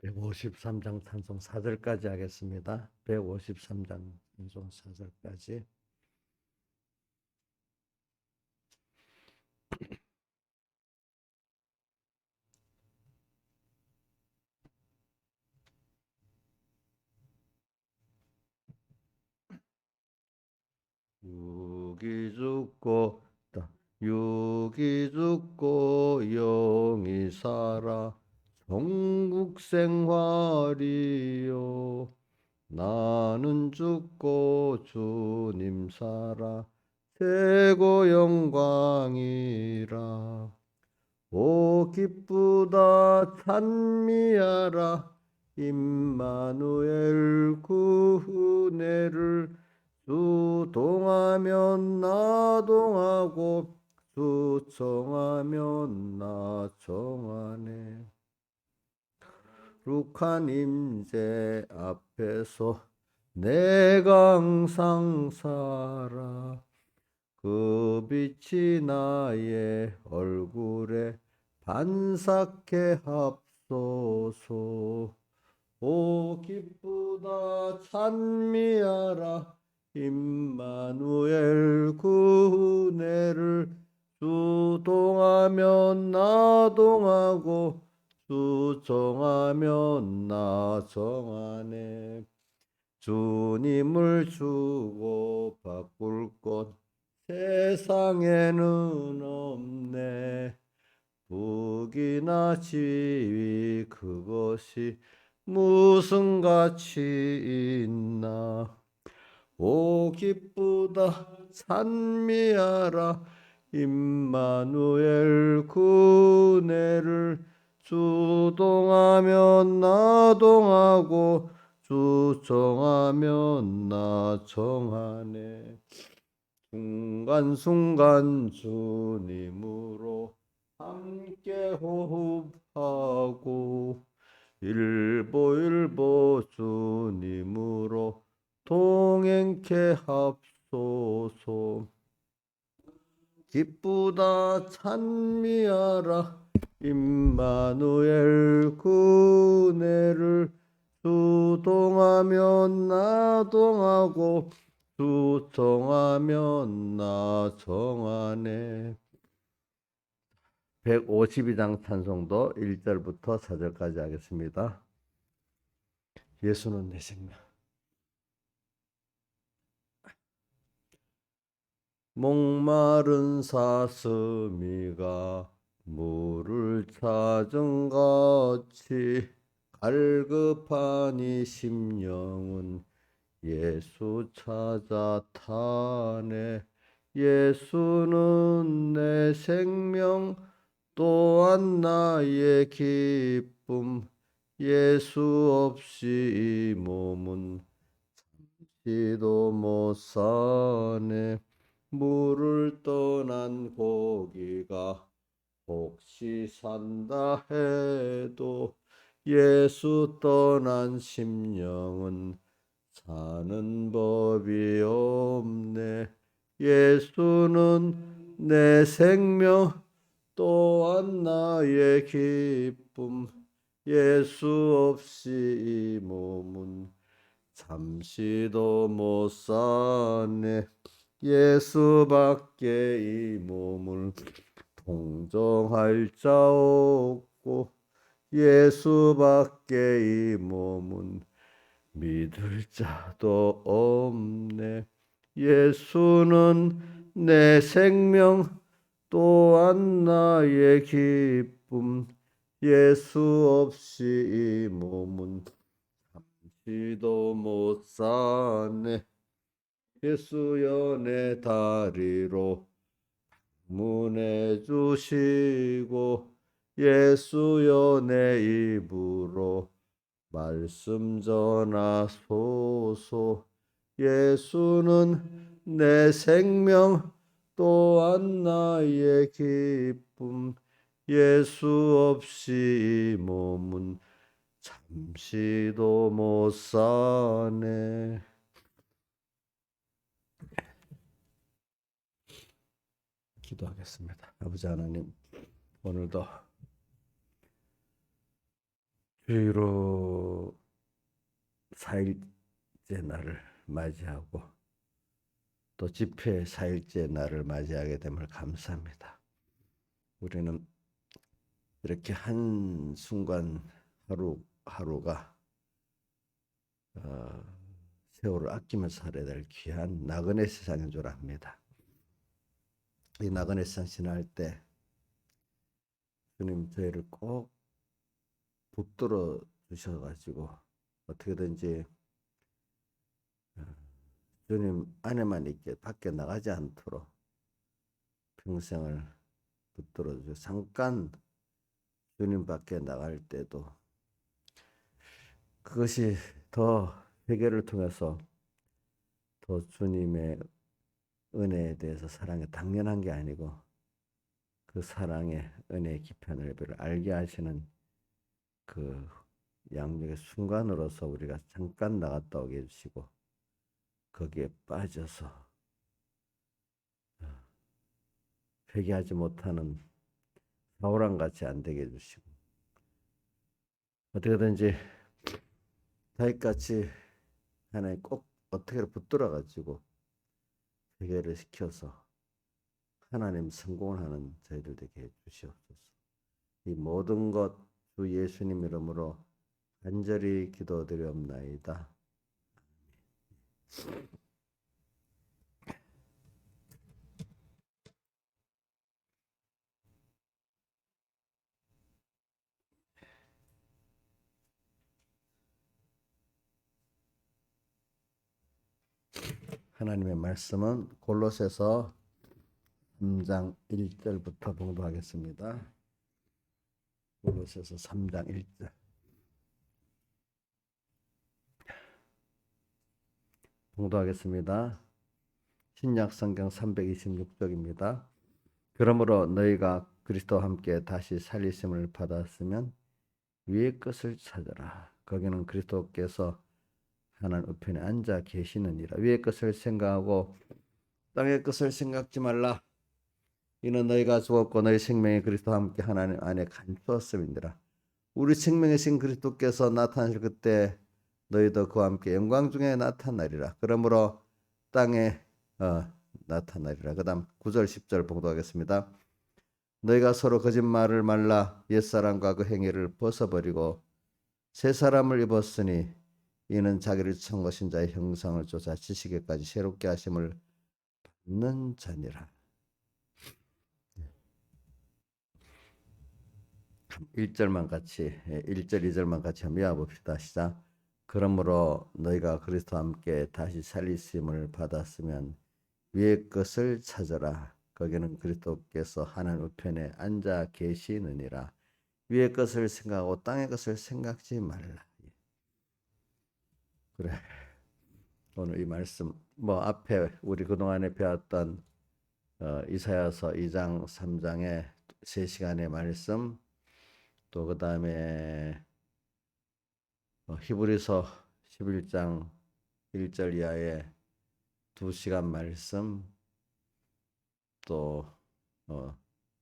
153장 찬송 4절까지 하겠습니다. 153장 찬송 4절까지. 육이 죽고 영이 살아 천국 생활이요 나는 죽고 주님 살아 최고 영광이라 오 기쁘다 찬미하라 임마누엘 그 은혜를 주 동하면 나 동하고 주 정하면 나 정하네. 룩한 임재 앞에서 내가 항상 살아. 그 빛이 나의 얼굴에 반삭해 합소서. 오 기쁘다 찬미하라 임마누엘 그 은혜를 주 동하면 나 동하고 주 정하면 나 정하네. 주님을 주고 바꿀 것 세상에는 없네. 북이나 지위 그것이 무슨 가치 있나. 오 기쁘다 찬미하라 임마누엘 그 은혜를 주 동하면 나 동하고 주 정하면 나 정하네. 순간순간 주님으로 함께 호흡하고 일보일보 주님으로 동행케 합소서. 기쁘다 찬미하라 임마누엘 그 은혜를 주 동하면 나 동하고 주 정하면 나 정하네. 152장 찬송도 1절부터 4절까지 하겠습니다. 예수는 내 생명. 목마른 사슴이가 물을 찾은 같이 갈급한 이 심령은 예수 찾아 타네. 예수는 내 생명 또한 나의 기쁨. 예수 없이 이 몸은 잠시도 못 사네. 물을 떠난 고기가 혹시 산다 해도 예수 떠난 심령은 사는 법이 없네. 예수는 내 생명 또한 나의 기쁨. 예수 없이 이 몸은 잠시도 못 사네. 예수밖에 이 몸을 동정할 자 없고 예수밖에 이 몸은 믿을 자도 없네. 예수는 내 생명 또한 나의 기쁨. 예수 없이 이 몸은 잠시도 못 사네. 예수여 내 다리로 문해 주시고 예수여 내 입으로 말씀 전하소서. 예수는 내 생명 또한 나의 기쁨. 예수 없이 이 몸은 잠시도 못 사네. 기도하겠습니다. 아버지 하나님, 오늘도 주의로 4일째 날을 맞이하고 또 집회 4일째 날을 맞이하게 됨을 감사합니다. 우리는 이렇게 한순간 하루하루가 세월을 아끼면서 살아야 될 귀한 나그네 세상인 줄 압니다. 이 나그네 세상 지날 때 주님 저희를 꼭 붙들어 주셔가지고 어떻게든지 주님 안에만 있게 밖에 나가지 않도록 평생을 붙들어 주셔. 잠깐 주님 밖에 나갈 때도 그것이 더 회개를 통해서 더 주님의 은혜에 대해서 사랑이 당연한 게 아니고 그 사랑의 은혜의 깊이와 넓이를 알게 하시는 그 양육의 순간으로서 우리가 잠깐 나갔다 오게 해주시고 거기에 빠져서 회개하지 못하는 사울왕 같이 안 되게 해주시고 어떻게든지 다윗같이 하나님 꼭 어떻게 붙들어 가지고 회개를 시켜서 하나님 성공을 하는 저희들 되게 해주시옵소서. 이 모든 것 주 예수님 이름으로 간절히 기도드리옵나이다. 하나님의 말씀은 골로새서 3장 1절부터 봉독하겠습니다. 골로새서 3장 1절 봉독하겠습니다. 신약 성경 326쪽입니다. 그러므로 너희가 그리스도와 함께 다시 살리심을 받았으면 위의 것을 찾아라. 거기는 그리스도께서 하나님 우편에 앉아 계시느니라. 위의 것을 생각하고 땅의 것을 생각지 말라. 이는 너희가 죽었고 너희 생명이 그리스도와 함께 하나님 안에 감추었음이니라. 우리 생명이신 그리스도께서 나타나실 그때 너희도 그와 함께 영광 중에 나타나리라. 그러므로 땅에 나타나리라. 그다음 9절 10절 봉독하겠습니다. 너희가 서로 거짓말을 말라 옛사람과 그 행위를 벗어버리고 새 사람을 입었으니 이는 자기를 청하신 자의 형상을 조사 지식에까지 새롭게 하심을 받는 자니라. 1절만 같이 1절 2절만 같이 한번 외워봅시다. 시작. 그러므로 너희가 그리스도와 함께 다시 살리심을 받았으면 위의 것을 찾아라. 거기는 그리스도께서 하나님 우편에 앉아 계시느니라. 위의 것을 생각하고 땅의 것을 생각지 말라. 그래. 오늘 이 말씀 앞에 우리 그동안에 배웠던 이사야서 2장 3장의 3시간의 말씀 또 그다음에 히브리서 11장 1절 이하의 2시간 말씀 또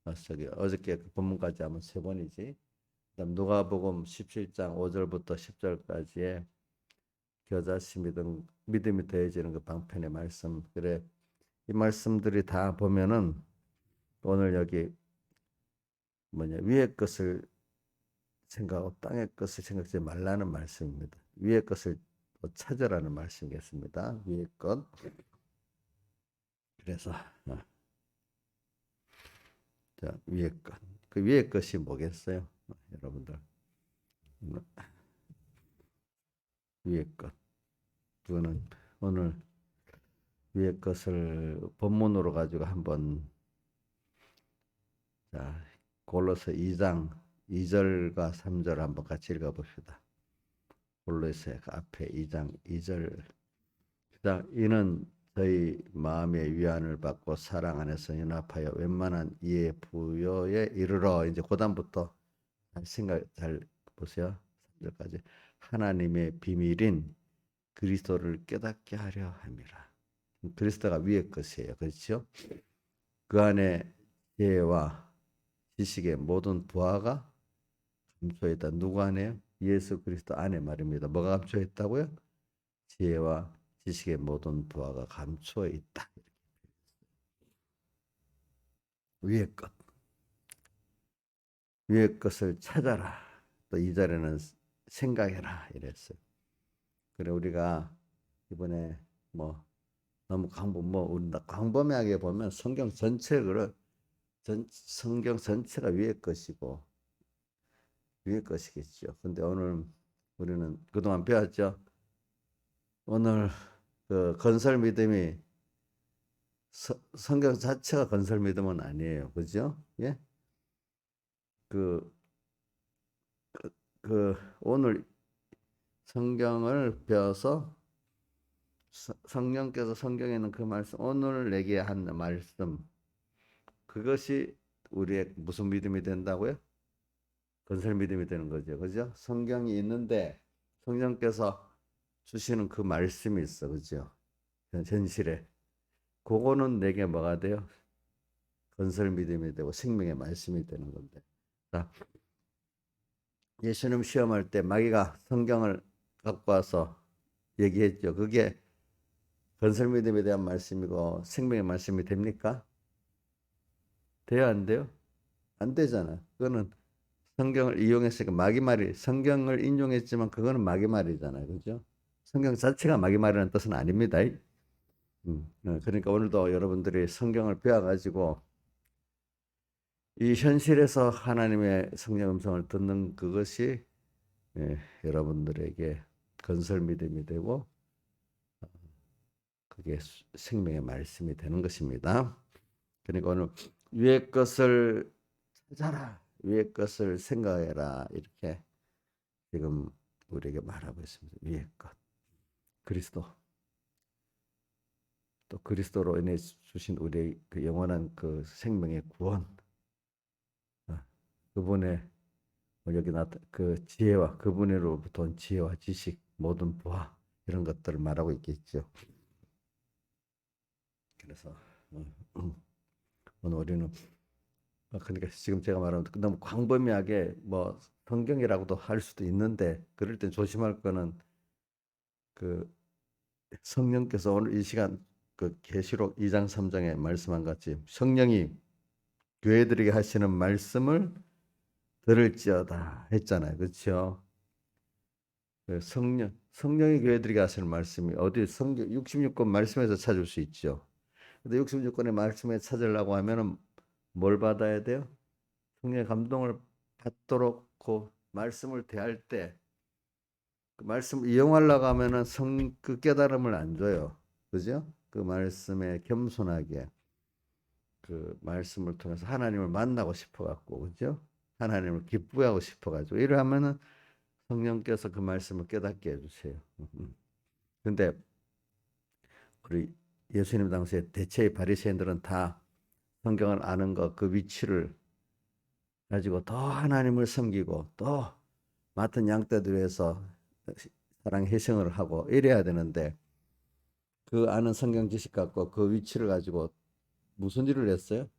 어저께 그 본문까지 하면 3번이지. 그다음 누가복음 17장 5절부터 10절까지의 겨자씨 믿음이 더해지는 그 방편의 말씀. 그래 이 말씀들이 다 보면은 오늘 여기 위의 것을 생각하고 땅의 것을 생각하지 말라는 말씀입니다. 위의 것을 찾으라는 말씀이겠습니다. 위의 것. 그래서 자, 위의 것. 그 위의 것이 뭐겠어요? 여러분들. 위의 것. 그거는 오늘 위의 것을 본문으로 가지고 한번 자, 골로새 2장 2절과 3절 한번 같이 읽어 봅시다. 골로새 앞에 2장 2절. 자, 이는 저희 마음의 위안을 받고 사랑 안에서 연합하여 웬만한 이해 부여에 이르러 이제 고단부터 생각 잘 보세요. 3절까지 하나님의 비밀인 그리스도를 깨닫게 하려 함이라. 그리스도가 위의 것이에요. 그렇죠? 그 안에 지혜와 지식의 모든 부하가 감춰 있다. 누구 안에요? 예수 그리스도 안에 말입니다. 뭐가 감춰 있다고요? 지혜와 지식의 모든 부하가 감춰 있다. 위의 것. 위의 것을 찾아라. 또 이 절에는 생각해라 이랬어요. 그래 우리가 이번에 너무 광범위하게 보면 성경 전체가 위의 것이고 위의 것이겠죠. 근데 오늘 우리는 그동안 배웠죠. 오늘 그 건설 믿음이 성경 자체가 건설 믿음은 아니에요. 그죠? 예? 그 오늘 성경을 배워서 성령께서 성경에 있는 그 말씀, 오늘 내게 한 말씀, 그것이 우리의 무슨 믿음이 된다고요? 건설 믿음이 되는 거죠. 그죠? 성경이 있는데 성령께서 주시는 그 말씀이 있어. 그죠? 현실에. 그거는 내게 뭐가 돼요? 건설 믿음이 되고 생명의 말씀이 되는 건데. 자, 예수님 시험할 때 마귀가 성경을 갖고 와서 얘기했죠. 그게 건설 믿음에 대한 말씀이고 생명의 말씀이 됩니까? 돼요, 안 돼요? 안 되잖아. 그거는 성경을 이용했으니까 마귀 말이 성경을 인용했지만 그거는 마귀 말이잖아요. 그죠? 성경 자체가 마귀 말이라는 뜻은 아닙니다. 그러니까 오늘도 여러분들이 성경을 배워가지고 이 현실에서 하나님의 성령 음성을 듣는 그것이 여러분들에게 건설 믿음이 되고 그게 생명의 말씀이 되는 것입니다. 그러니까 오늘 위의 것을 찾아라, 위의 것을 생각해라 이렇게 지금 우리에게 말하고 있습니다. 위의 것, 그리스도, 또 그리스도로 인해 주신 우리의 그 영원한 그 생명의 구원, 그분의 여기 나타 그 지혜와 그분으로부터 온 지혜와 지식, 모든 부하 이런 것들을 말하고 있겠죠. 그래서 오늘 우리는 그러니까 지금 제가 말하는 너무 광범위하게 뭐 성경이라고도 할 수도 있는데 그럴 땐 조심할 거는 그 성령께서 오늘 이 시간 그 계시록 2장 3장에 말씀한 같이 성령이 교회들에게 하시는 말씀을 들을지어다 했잖아요. 그렇죠? 성령이 교회들에게 하시는 말씀이 어디 성경 66권 말씀에서 찾을 수 있죠. 근데 66권의 말씀에 찾으려고 하면은 뭘 받아야 돼요? 성령의 감동을 받도록 그 말씀을 대할 때 그 말씀을 이용하려고 하면은 그 깨달음을 안 줘요. 그죠? 그 말씀에 겸손하게 그 말씀을 통해서 하나님을 만나고 싶어 갖고 그죠? 하나님을 기쁘게 하고 싶어 가지고 이러면은 성령께서 그 말씀을 깨닫게 해 주세요. 근데 우리 예수님 당시에 대체의 바리새인들은 다 성경을 아는 것 그 위치를 가지고 더 하나님을 섬기고 또 맡은 양떼들 위해서 사랑 희생을 하고 이래야 되는데 그 아는 성경 지식 갖고 그 위치를 가지고 무슨 일을 했어요?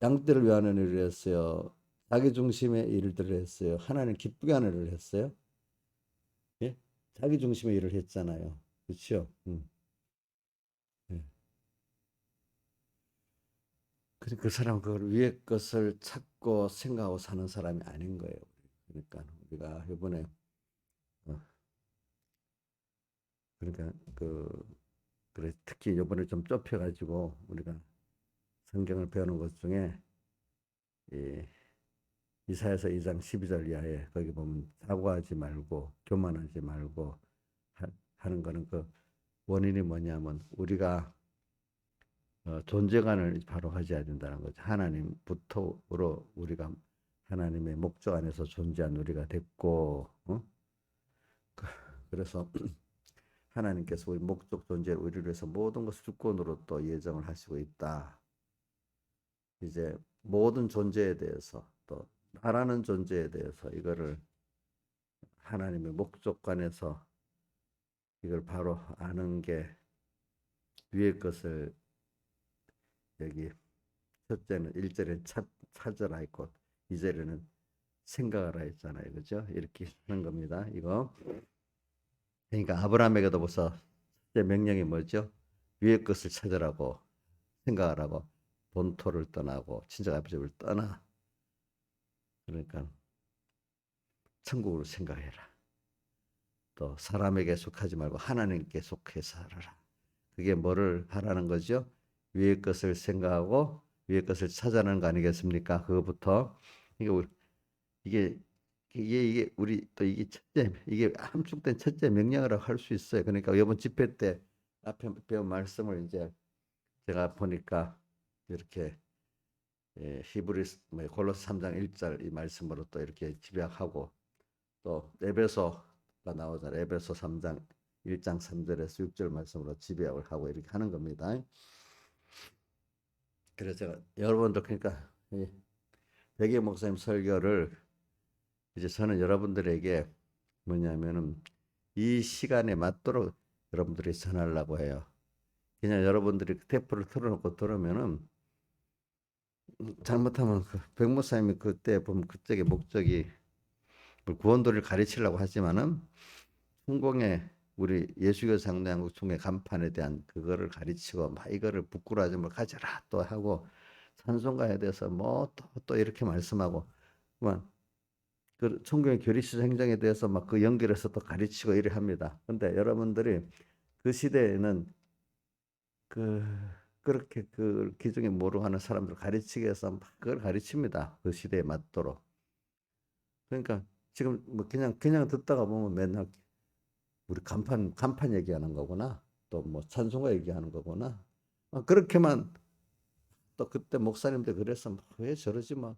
양떼를 위하는 일을 했어요. 자기 중심의 일들을 했어요. 하나님 기쁘게 하는 일을 했어요. 예? 자기 중심의 일을 했잖아요. 그렇죠? 예. 그 사람 그 위의 것을 찾고 생각하고 사는 사람이 아닌 거예요. 그러니까 우리가 이번에 그러니까 그래 특히 이번에 좀 좁혀가지고 우리가 성경을 배우는 것 중에 이 이사야서 2장 12절 이하에 거기 보면 사고하지 말고 교만하지 말고 하는 거는 그 원인이 뭐냐면 우리가 존재관을 바로 가져야 된다는 거죠. 하나님부터로 우리가 하나님의 목적 안에서 존재한 우리가 됐고, 그래서 하나님께서 우리 목적 존재 우리를 위해서 모든 것을 주권으로 또 예정을 하시고 있다. 이제 모든 존재에 대해서 또 나라는 존재에 대해서 이거를 하나님의 목적관에서 이걸 바로 아는 게 위의 것을 여기 첫째는 1절에 찾으라 했고 2절에는 생각하라 했잖아요. 그죠? 이렇게 하는 겁니다. 이거. 그러니까 아브라함에게도 벌써 첫째 명령이 뭐죠? 위의 것을 찾으라고 생각하라고 본토를 떠나고 친척 아버지를 떠나. 그러니까 천국으로 생각해라. 또 사람에게 속하지 말고 하나님께 속해서 살아라. 그게 뭐를 하라는 거죠? 위의 것을 생각하고 위의 것을 찾아내는 거 아니겠습니까? 그거부터 이게 이게 우리 또 이게 첫째 이게 함축된 첫째 명령이라고 할 수 있어요. 그러니까 이번 집회 때 앞에 배운 말씀을 이제 제가 보니까 이렇게 히브리서 골로새 3장 1절 이 말씀으로 또 이렇게 집약하고 또 에베소가 나오잖아요. 에베소 3장 1장 3절에서 6절 말씀으로 지배를 하고 이렇게 하는 겁니다. 그래서 제가 여러분들 그러니까 백예 목사님 설교를 이제 저는 여러분들에게 뭐냐면은 이 시간에 맞도록 여러분들이 전하려고 해요. 그냥 여러분들이 테이프를 틀어놓고 들으면은 잘못하면 백 목사님이 그때 보면 그쪽의 목적이 구원도를 가르치려고 하지만은 성공의 우리 예수교 장로양국 총회 간판에 대한 그거를 가르치고 막 이거를 부끄러워하지 말 가져라 또 하고 찬송가에 대해서 뭐 또 이렇게 말씀하고 그 성경의 교리시 행정에 대해서 막 그 연결해서 또 가르치고 이래 합니다. 근데 여러분들이 그 시대에는 그렇게 그 기중에 모르고 하는 사람들 가르치기 위해서 막 그걸 가르칩니다. 그 시대에 맞도록. 그러니까 지금 뭐 그냥 듣다가 보면 맨날 우리 간판 얘기하는 거구나. 또 뭐 찬송가 얘기하는 거구나. 그렇게만 또 그때 목사님들 그래서 왜 저러지 뭐.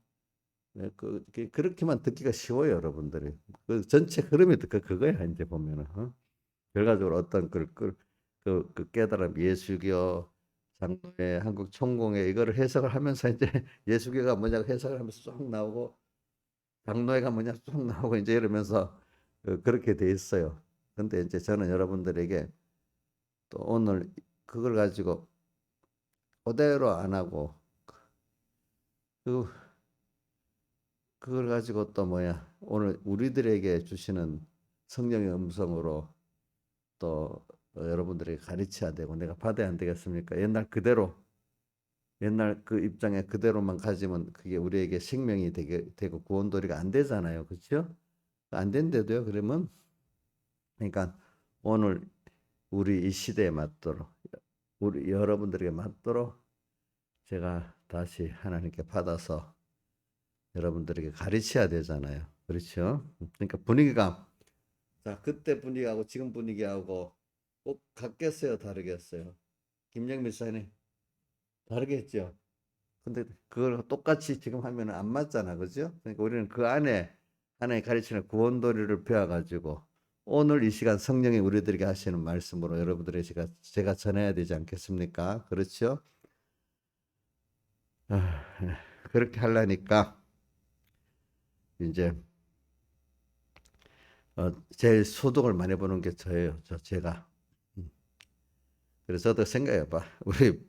그렇게만 듣기가 쉬워요, 여러분들이. 그 전체 흐름이 그거야, 이제 보면은. 결과적으로 어떤 그 깨달음, 예수교, 장로회, 한국 총공회 이거를 해석을 하면서 이제 예수교가 뭐냐고 해석을 하면서 쭉 나오고 장로회가 뭐냐 쭉 나오고 이제 이러면서 그렇게 돼 있어요. 근데 이제 저는 여러분들에게 또 오늘 그걸 가지고 그대로 안 하고 그 그걸 가지고 또 오늘 우리들에게 주시는 성령의 음성으로 또 여러분들에게 가르쳐야 되고 내가 받아야 안 되겠습니까? 옛날 그 입장에 그대로만 가지면 그게 우리에게 생명이 되고 구원도리가 안 되잖아요. 그렇죠? 안 된대도요. 그러면 그러니까 오늘 우리 이 시대에 맞도록 우리 여러분들에게 맞도록 제가 다시 하나님께 받아서 여러분들에게 가르쳐야 되잖아요. 그렇죠? 그러니까 분위기가 자 그때 분위기하고 지금 분위기하고 꼭 같겠어요, 다르겠어요? 김영민 사님 다르겠죠? 근데 그걸 똑같이 지금 하면 안 맞잖아, 그죠? 그러니까 우리는 그 안에 하나님 가르치는 구원도리를 배워가지고 오늘 이 시간 성령이 우리들에게 하시는 말씀으로 여러분들에게 제가 전해야 되지 않겠습니까? 그렇죠? 아, 그렇게 하려니까 이제 제일 소득을 많이 보는 게 저예요. 제가. 음. 그래서 저도 생각해봐. 우리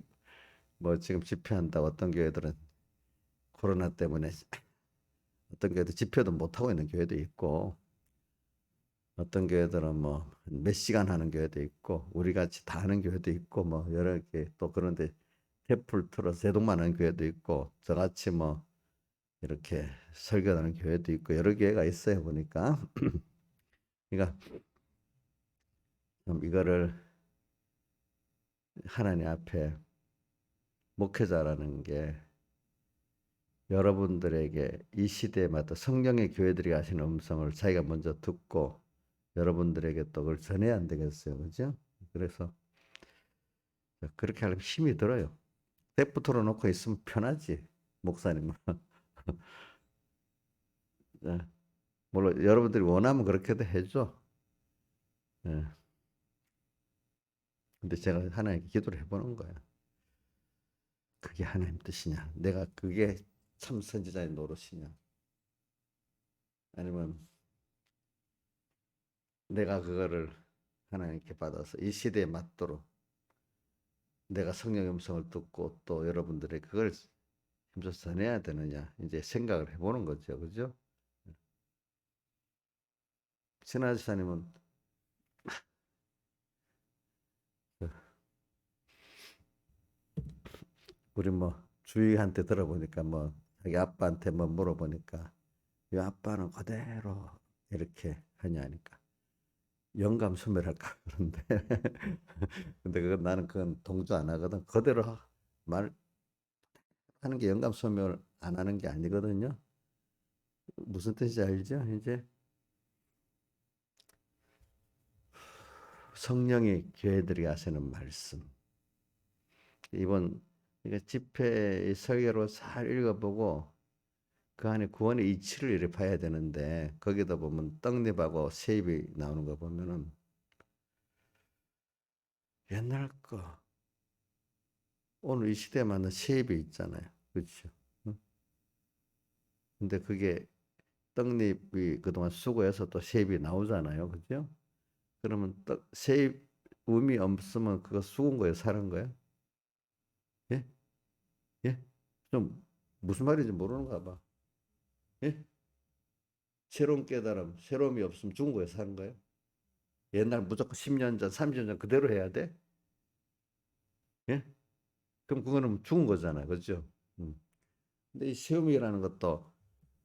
뭐 지금 집회한다고 어떤 교회들은 코로나 때문에 어떤 교회도 집회도 못 하고 있는 교회도 있고 어떤 교회들은 뭐 몇 시간 하는 교회도 있고 우리 같이 다 하는 교회도 있고 뭐 여러 개 또 그런데 테이프를 틀어 세동만 하는 교회도 있고 저같이 뭐 이렇게 설교하는 교회도 있고 여러 교회가 있어요 보니까 그러니까 좀 이거를 하나님 앞에 목회자라는 게 여러분들에게 이 시대에 맞다 성경의 교회들이 하시는 음성을 자기가 먼저 듣고 여러분들에게 또 그걸 전해야 안 되겠어요. 그죠? 그래서 그렇게 하려면 힘이 들어요. 대포 틀어놓고 있으면 편하지. 목사님은. 예. 물론 여러분들이 원하면 그렇게도 해줘. 예. 근데 제가 하나님께 기도를 해보는 거야. 그게 하나님 뜻이냐? 내가 그게 참 선지자의 노릇이냐? 아니면 내가 그거를 하나님께 받아서 이 시대에 맞도록 내가 성령의 음성을 듣고 또 여러분들의 그걸 힘써서 전해야 되느냐? 이제 생각을 해보는 거죠. 그죠? 신하 지사님은 우리 뭐 주위한테 들어보니까 뭐 자기 아빠한테 뭐 물어보니까 이 아빠는 그대로 이렇게 하냐니까 영감 소멸할까 그런데 근데 그건 나는 그건 동조 안 하거든. 그대로 말하는 게 영감 소멸 안 하는 게 아니거든요. 무슨 뜻인지 알죠? 이제 성령이 교회들이 하시는 말씀. 이번 이게 집회 설교로 잘 읽어보고 그 안에 구원의 이치를 이렇게 봐야 되는데 거기다 보면 떡잎하고 세잎이 나오는 거 보면은 옛날 거 오늘 이 시대에 맞는 세잎이 있잖아요. 그렇죠? 응? 근데 그게 떡잎이 그동안 수고해서 또 세잎이 나오잖아요. 그죠? 그러면 세잎 음이 없으면 그거 수고한 거예요? 사는 거예요? 예? 예? 좀 무슨 말인지 모르는가 봐. 예? 새로운 깨달음, 새로움이 없으면 죽은 거예요? 사는 거예요? 옛날 무조건 10년 전, 30년 전 그대로 해야 돼? 예? 그럼 그거는 죽은 거잖아요. 그죠? 음. 근데 이 시험이라는 것도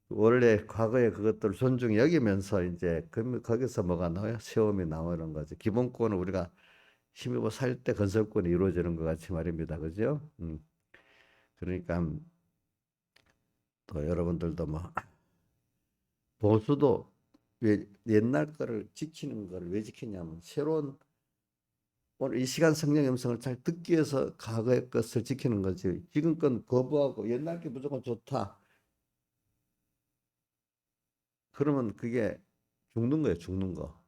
원래 과거의 그것들을 존중히 여기면서 이제 거기서 뭐가 나와요? 시험이 나오는 거죠. 기본권은 우리가 힘입어 살 때 건설권이 이루어지는 것 같이 말입니다. 그죠? 그러니까 또 여러분들도 뭐 보수도 왜 옛날 거를 지키는 걸 왜 지키냐면 새로운 오늘 이 시간 성령 음성을 잘 듣기 위해서 과거의 것을 지키는 거지. 지금 건 거부하고 옛날 게 무조건 좋다. 그러면 그게 죽는 거예요, 죽는 거.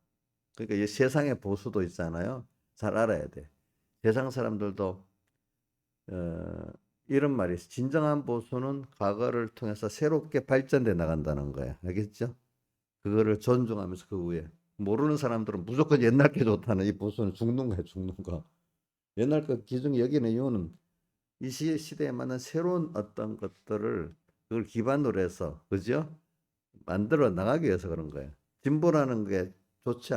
그러니까 이 세상의 보수도 있잖아요. 잘 알아야 돼. 세상 사람들도 이런 말이 있어. 진정한 보수는 과거를 통해서 새롭게 발전돼 나간다는 거예요. 알겠죠? 그거를 존중하면서 그 위에 모르는 사람들은 무조건 옛날 게 좋다는 이 보수는 죽는 거예요, 죽는 거. 옛날 거 기준이 여기는 이유는 이 시대에 맞는 새로운 어떤 것들을 그걸 기반으로 해서 그죠? 만들어 나가기 위해서 그런 거예요. 진보라는 게 좋지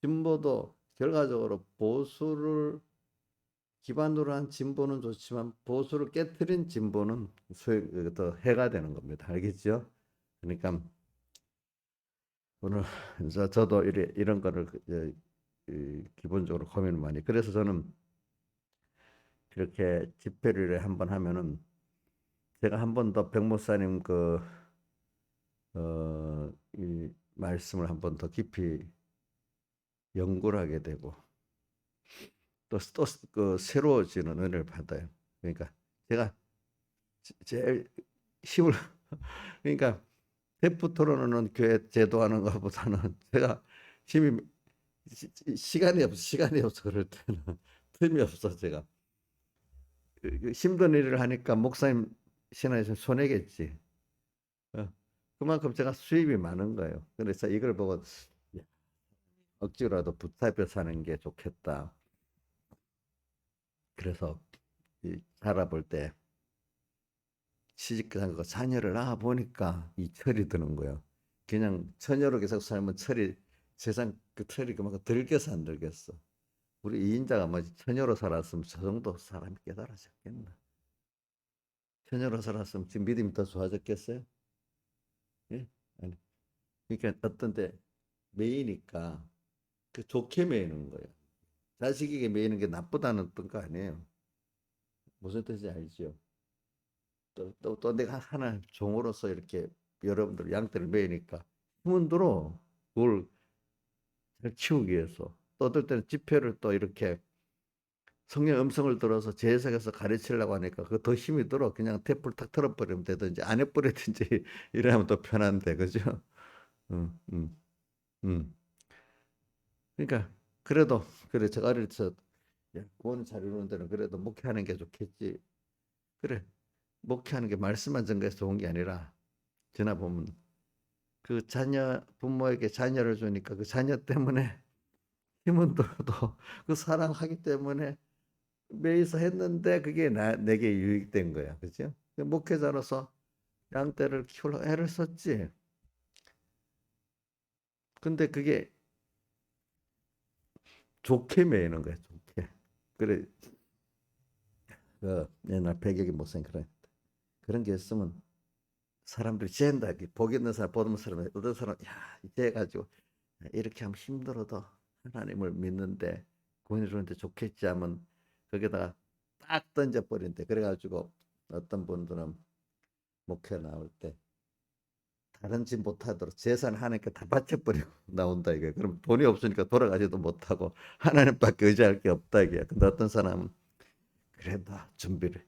진보도 결과적으로 보수를 기반으로 한 진보는 좋지만 보수를 깨뜨린 진보는 더 해가 되는 겁니다. 알겠죠? 그러니까 오늘 저도 이런 거를 기본적으로 고민을 많이. 그래서 저는 이렇게 집회를 한번 하면은 제가 한 번 더 백목사님 이 말씀을 한 번 더 깊이 연구를 하게 되고 또 새로워지는 은혜를 받아요. 그러니까 제가 제일 힘을 그러니까 대프 토론은 교회 제도하는 것보다는 제가 힘이 시간이 없어 그럴 때는 틈이 없어 제가 힘든 일을 하니까 목사님 신앙에서 손해겠지. 어, 그만큼 제가 수입이 많은 거예요. 그래서 이걸 보고 야, 억지로라도 붙잡혀 사는 게 좋겠다. 그래서 살아볼 때 시집한 거 자녀를 낳아 보니까 이 철이 드는 거예요. 그냥 처녀로 계속 살면 철이 세상 그 철이 그만큼 들겠어 안 들겠어. 우리 이인자가 뭐 처녀로 살았으면 저 정도 사람이 깨달아졌겠나. 처녀로 살았으면 지금 믿음이 더 좋아졌겠어요? 예? 아니. 그러니까 어떤 때 매이니까 그 좋게 매이는 거예요. 자식에게 매이는 게 나쁘다는 뜻 거 아니에요. 무슨 뜻인지 알죠? 또 내가 하나 종으로서 이렇게 여러분들 양떼를 매이니까 힘은 들어. 그걸 잘 키우기 위해서. 또 어떨 때는 집회를 또 이렇게 성령 음성을 들어서 재해석해서 가르치려고 하니까 그 더 힘이 들어. 그냥 탭을 탁 털어버리면 되든지 안 해버리든지 이러면 더 편한데, 그죠? 음, 음, 음. 그러니까 그래도 그래 제가 어릴 때 구원 잘 이루는 데는 그래도 목회하는 게 좋겠지. 그래 목회하는 게 말씀만 전가해서 좋은 게 아니라 지나 보면 그 자녀 부모에게 자녀를 주니까 그 자녀 때문에 힘은 들어도 그 사랑하기 때문에 매이서 했는데 그게 내게 유익된 거야. 그죠? 목회자로서 양떼를 키우려 애를 썼지. 근데 그게 좋게 매이는 거야. 좋게. 그래 그 옛날 배경이 못생 그런 게 있으면 사람들이 잰다. 복 있는 사람, 복 없는 사람, 어떤 사람, 야, 이제 가지고 이렇게 하면 힘들어도 하나님을 믿는데 구원이 주는데 좋겠지 하면 거기다가 딱 던져버린대. 그래가지고 어떤 분들은 목회 나올 때 다른 짓 못하도록 재산 하나님께 다 바쳐버리고 나온다 이게. 그럼 돈이 없으니까 돌아가지도 못하고 하나님밖에 의지할 게 없다 이게. 근데 어떤 사람은 그래도 준비를.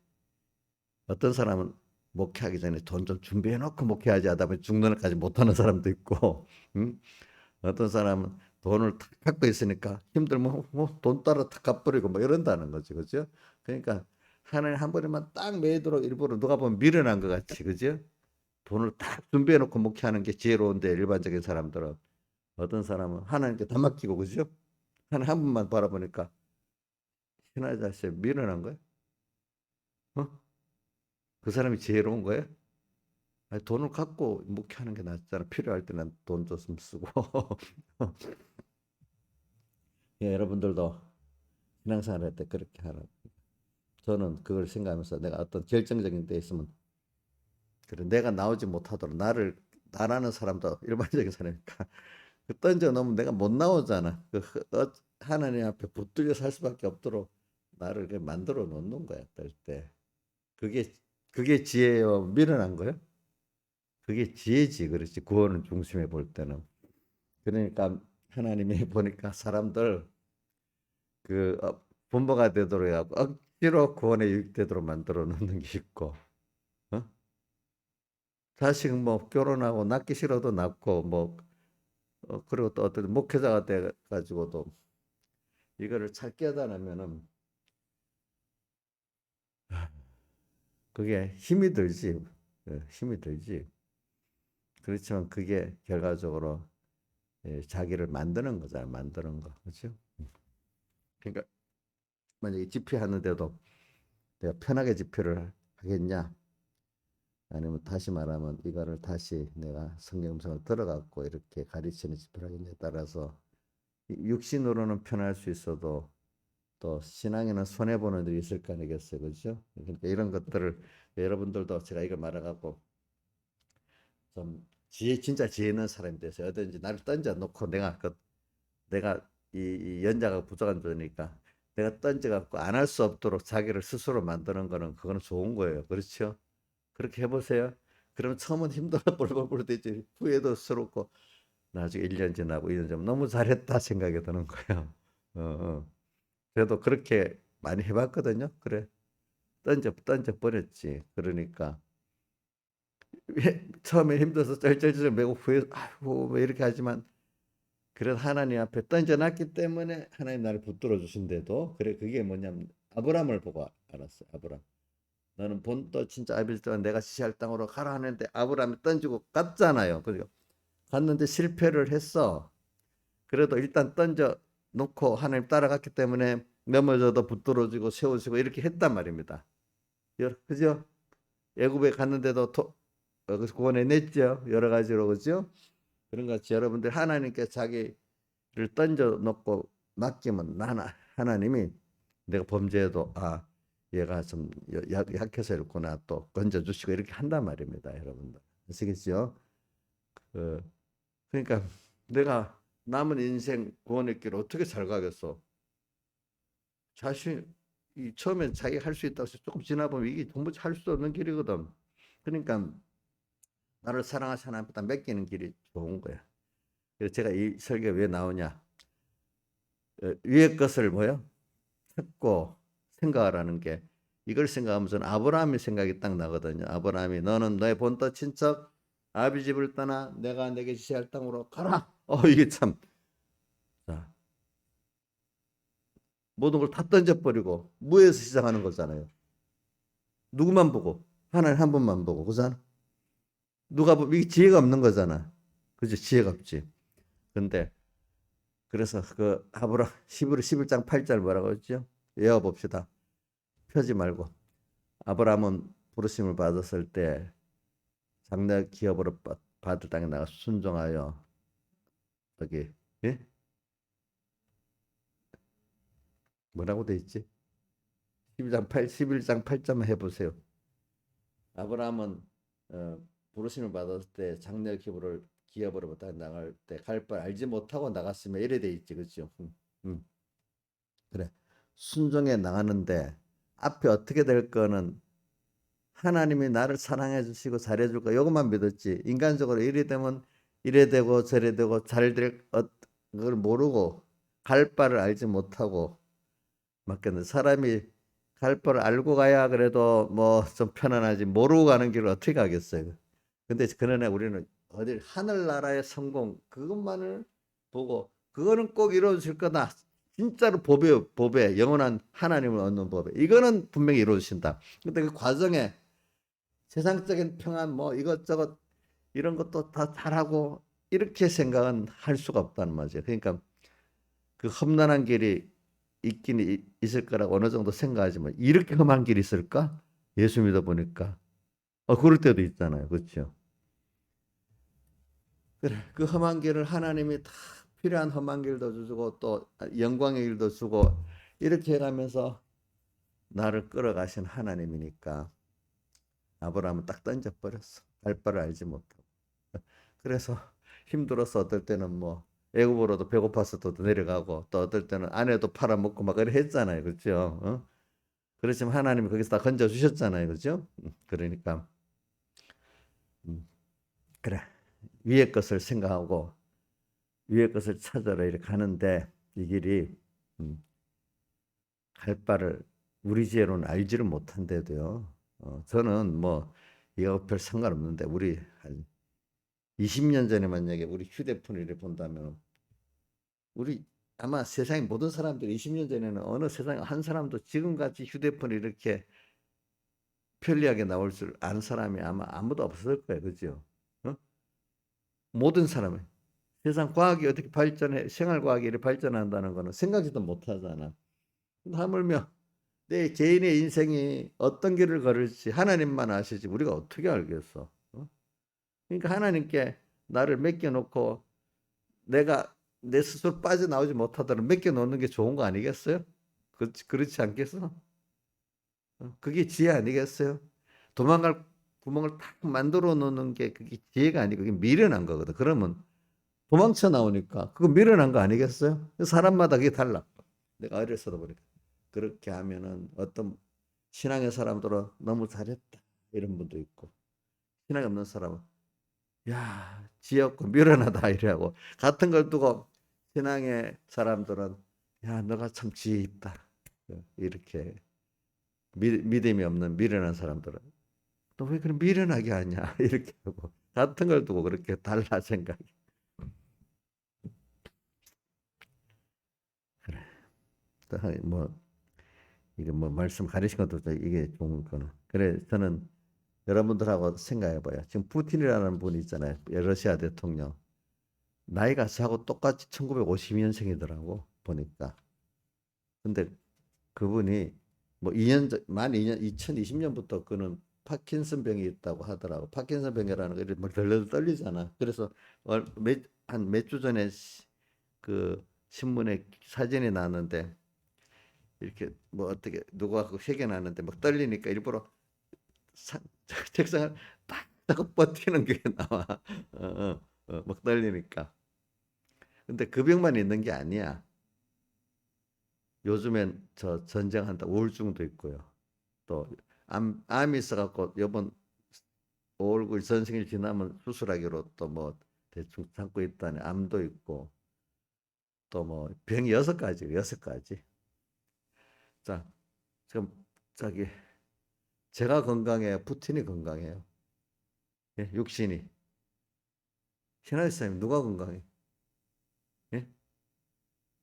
어떤 사람은 목회하기 전에 돈 좀 준비해 놓고 목회하지 하다 보면 중도까지 못하는 사람도 있고, 응? 어떤 사람은 돈을 탁 갖고 있으니까 힘들면 돈 따라 탁 갚버리고 뭐 이런다는 거지, 그죠? 그러니까 하나님 한 번에만 딱 매도록 일부러 누가 보면 미련한 것 같이, 그죠? 돈을 딱 준비해 놓고 목회하는 게 지혜로운데 일반적인 사람들은 어떤 사람은 하나님께 다 맡기고, 그죠? 하나님 한 분만 바라보니까 신하자 자식 미련한 거야? 어? 그 사람이 지혜로운 거야? 아니, 돈을 갖고 목회하는 게 낫잖아. 필요할 때는 돈 줬으면 쓰고. 예, 여러분들도 신앙생활 할 때 그렇게 하라. 저는 그걸 생각하면서 내가 어떤 결정적인 데 있으면 그래 내가 나오지 못하도록 나라는 사람도 일반적인 사람이니까 그 던져 놓으면 내가 못 나오잖아. 하나님 앞에 붙들려 살 수밖에 없도록 나를 이렇게 만들어 놓는 거야. 뜰 때. 그게 그게 지혜요. 미련한 거예요? 그게 지혜지. 그렇지. 구원을 중심에 볼 때는. 그러니까 하나님이 보니까 사람들 분모가 되도록 해갖고 억지로 구원에 유익되도록 만들어 놓는 게 있고, 어? 자식 뭐 결혼하고 낳기 싫어도 낳고 뭐 그리고 또 어떤 목회자가 돼 가지고도 이거를 잘 깨달으면은 그게 힘이 들지. 힘이 들지. 그렇지만 그게 결과적으로 자기를 만드는 거잖아. 만드는 거. 그렇죠? 그러니까 만약에 집회하는데도 내가 편하게 집회를 하겠냐? 아니면 다시 말하면 이거를 다시 내가 성경성을 들어갖고 이렇게 가르치는 집회를 하겠냐에 따라서 육신으로는 편할 수 있어도 또 신앙에는 손해보는 일이 있을 거 아니겠어요. 그렇죠? 그러니까 이런 것들을 여러분들도 제가 이걸 말해갖고 좀 진짜 지혜 있는 사람이 돼서 어든지 나를 던져 놓고 내가 이 연자가 부족한 존이니까 내가 던져갖고 안 할 수 없도록 자기를 스스로 만드는 거는 그거는 좋은 거예요. 그렇죠? 그렇게 해보세요. 그러면 처음은 힘들어 벌벌벌 되지. 후회도 스럽고 나중에 1년 지나고 2년 지나면 너무 잘했다 생각이 드는 거예요. 어. 그래도 그렇게 많이 해봤거든요. 그래 던져 버렸지. 그러니까 처음에 힘들어서 쩔쩔쩔 매고 후회 아이고 뭐 이렇게 하지만 그래도 하나님 앞에 던져놨기 때문에 하나님 나를 붙들어 주신대도 그래 그게 뭐냐면 아브라함을 보고 알았어요. 아브라함. 너는 본토 진짜 아비스 내가 지시할 땅으로 가라 하는데 아브라함이 던지고 갔잖아요. 그죠? 갔는데 실패를 했어. 그래도 일단 던져 놓고 하나님 따라갔기 때문에 넘어져도 붙들어지고 세워지고 이렇게 했단 말입니다. 그죠? 애굽에 갔는데도 구원해 냈죠. 여러 가지로 그죠? 그런 것 같이 여러분들 하나님께 자기를 던져 놓고 맡기면 하나님이 내가 범죄해도 얘가 좀 약해서 이렇구나 또 건져주시고 이렇게 한단 말입니다. 여러분들 아시겠죠? 그, 그러니까 내가 남은 인생 구원의 길을 어떻게 잘 가겠어? 처음엔 자기 할 수 있다고 해서 조금 지나보면 이게 도무지 할 수 없는 길이거든. 그러니까 나를 사랑하시는 하나님보다 맡기는 길이 좋은 거야. 그래서 제가 이 설교 왜 나오냐? 위의 것을 뭐요? 찾고 생각하라는 게 이걸 생각하면서 아브라함의 생각이 딱 나거든요. 아브라함이 너는 너의 본토 친척 아비 집을 떠나 내가 내게 지시할 땅으로 가라. 이게 참 자, 모든 걸 다 던져버리고 무에서 시작하는 거잖아요. 누구만 보고 하나님 한 분만 보고 그잖아. 누가 보면 이게 지혜가 없는 거잖아. 그죠? 지혜가 없지. 근데 그래서 그 아브라 히브리 11장 8절 뭐라고 했죠? 외워 봅시다. 펴지 말고 아브라함은 부르심을 받았을 때 장래 기업으로 받을 땅에 나가 순종하여 여기 예? 뭐라고 돼 있지? 11장 8점 해보세요. 아브라함은 부르심을 받았을 때 장래 기업으로 받아 나갈 때 갈 바 알지 못하고 나갔으면 이래 돼 있지, 그렇죠? 그래 순종해 나가는데 앞에 어떻게 될 거는 하나님이 나를 사랑해 주시고 잘해 줄 거 이것만 믿었지 인간적으로 이래 되면 이래 되고 저래 되고 잘될 그걸 모르고 갈 바를 알지 못하고 맡겼는데 사람이 갈 바를 알고 가야 그래도 뭐 좀 편안하지, 모르고 가는 길을 어떻게 가겠어요. 근데 그러나 우리는 어딜 하늘나라의 성공 그것만을 보고 그거는 꼭 이루어질 거다. 진짜로 법에 영원한 하나님을 얻는 법에 이거는 분명히 이루어진다. 근데 그 과정에 세상적인 평안 뭐 이것저것 이런 것도 다 잘하고 이렇게 생각은 할 수가 없다는 말이죠. 그러니까 그 험난한 길이 있긴 있을 거라고 어느 정도 생각하지만 이렇게 험한 길이 있을까? 예수 믿어 보니까 그럴 때도 있잖아요. 그렇죠? 그래, 그 험한 길을 하나님이 다 필요한 험한 길도 주고 또 영광의 길도 주고 이렇게 해가면서 나를 끌어가신 하나님이니까 아브라함은 딱 던져버렸어. 갈 바를 알지 못하고. 그래서 힘들어서 어떨 때는 뭐 애굽으로도 배고파서 또 내려가고 또 어떨 때는 아내도 팔아먹고 막 그래 했잖아요. 그렇죠? 그렇지만 하나님이 거기서 다 건져 주셨잖아요. 그렇죠? 그러니까 그래. 위의 것을 생각하고 위의 것을 찾아라 이렇게 가는데 이 길이 음, 갈 바를 우리 지혜로는 알지를 못한데도요. 저는 뭐 이거 별 상관없는데 우리 한 20년 전에 만약에 우리 휴대폰을 이렇게 본다면 우리 아마 세상의 모든 사람들이 20년 전에는 어느 세상에 한 사람도 지금같이 휴대폰이 이렇게 편리하게 나올 줄 아는 사람이 아마 아무도 없을 거예요. 그죠? 어? 모든 사람이 세상 과학이 어떻게 발전해 생활과학이 이렇게 발전한다는 거는 생각지도 못하잖아. 하물며 내 개인의 인생이 어떤 길을 걸을지 하나님만 아시지 우리가 어떻게 알겠어? 그러니까 하나님께 나를 맡겨놓고 내가 내 스스로 빠져나오지 못하도록 맡겨놓는 게 좋은 거 아니겠어요? 그렇지 않겠어? 그게 지혜 아니겠어요? 도망갈 구멍을 탁 만들어 놓는 게 그게 지혜가 아니고 그게 미련한 거거든. 그러면 도망쳐 나오니까 그거 미련한 거 아니겠어요? 사람마다 그게 달라. 내가 어렸어도 보니까 그렇게 하면은 어떤 신앙의 사람들은 너무 잘했다 이런 분도 있고 신앙이 없는 사람은 야 지혜 없고 미련하다 이래하고 같은 걸 두고 신앙의 사람들은 야 너가 참 지혜 있다 이렇게 믿음이 없는 미련한 사람들은 너 왜 그런 미련하게 하냐 이렇게 하고 같은 걸 두고 그렇게 달라 생각이 그래 뭐 이게 뭐 말씀 가리신 것도 이게 좋은 거는 그래 저는 여러분들하고 생각해 봐요. 지금 푸틴이라는 분이 있잖아요. 러시아 대통령. 나이가 저하고 똑같이 1952년생이더라고 보니까. 근데 그분이 뭐 2년 만 2년 2020년부터 그는 파킨슨 병이 있다고 하더라고. 파킨슨 병이라는 거 이렇게 막 덜덜 떨리잖아. 그래서 한 몇 주 전에 그 신문에 사진이 나왔는데 이렇게 뭐 어떻게 누가 그 회견 나는데 막 떨리니까 일부러 사, 책상을 딱 버티는 게 나와. 막 떨리니까. 근데 그 병만 있는 게 아니야. 요즘엔 저 전쟁한다 우울증도 있고요. 또 암이 있어갖고 이번 5월 9일 전생일 지나면 수술하기로 또 뭐 대충 참고 있다니 암도 있고 또 뭐 병이 6가지, 6가지. 자, 지금 저기 제가 건강해요. 푸틴이 건강해요. 예? 육신이. 신하이사님 누가 건강해? 예?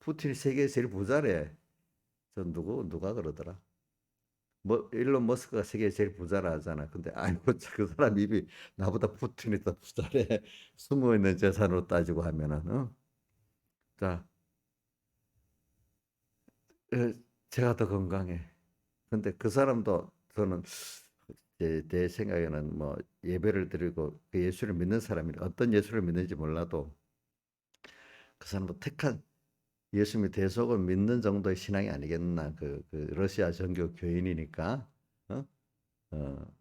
푸틴이 세계 제일 부자래. 저 누가 그러더라? 뭐 일론 머스크가 세계 제일 부자라 하잖아. 근데 아이고 그 사람 입이 나보다 푸틴이 더 부자래. 숨어 있는 재산으로 따지고 하면은 자 제가 더 건강해. 근데 그 사람도 저는 제 생각에는 뭐 예배를 드리고 그 예수를 믿는 사람이 어떤 예수를 믿는지 몰라도 그 사람도 택한 예수님의 대속을 믿는 정도의 신앙이 아니겠나. 그 러시아 정교 교인이니까 어? 어,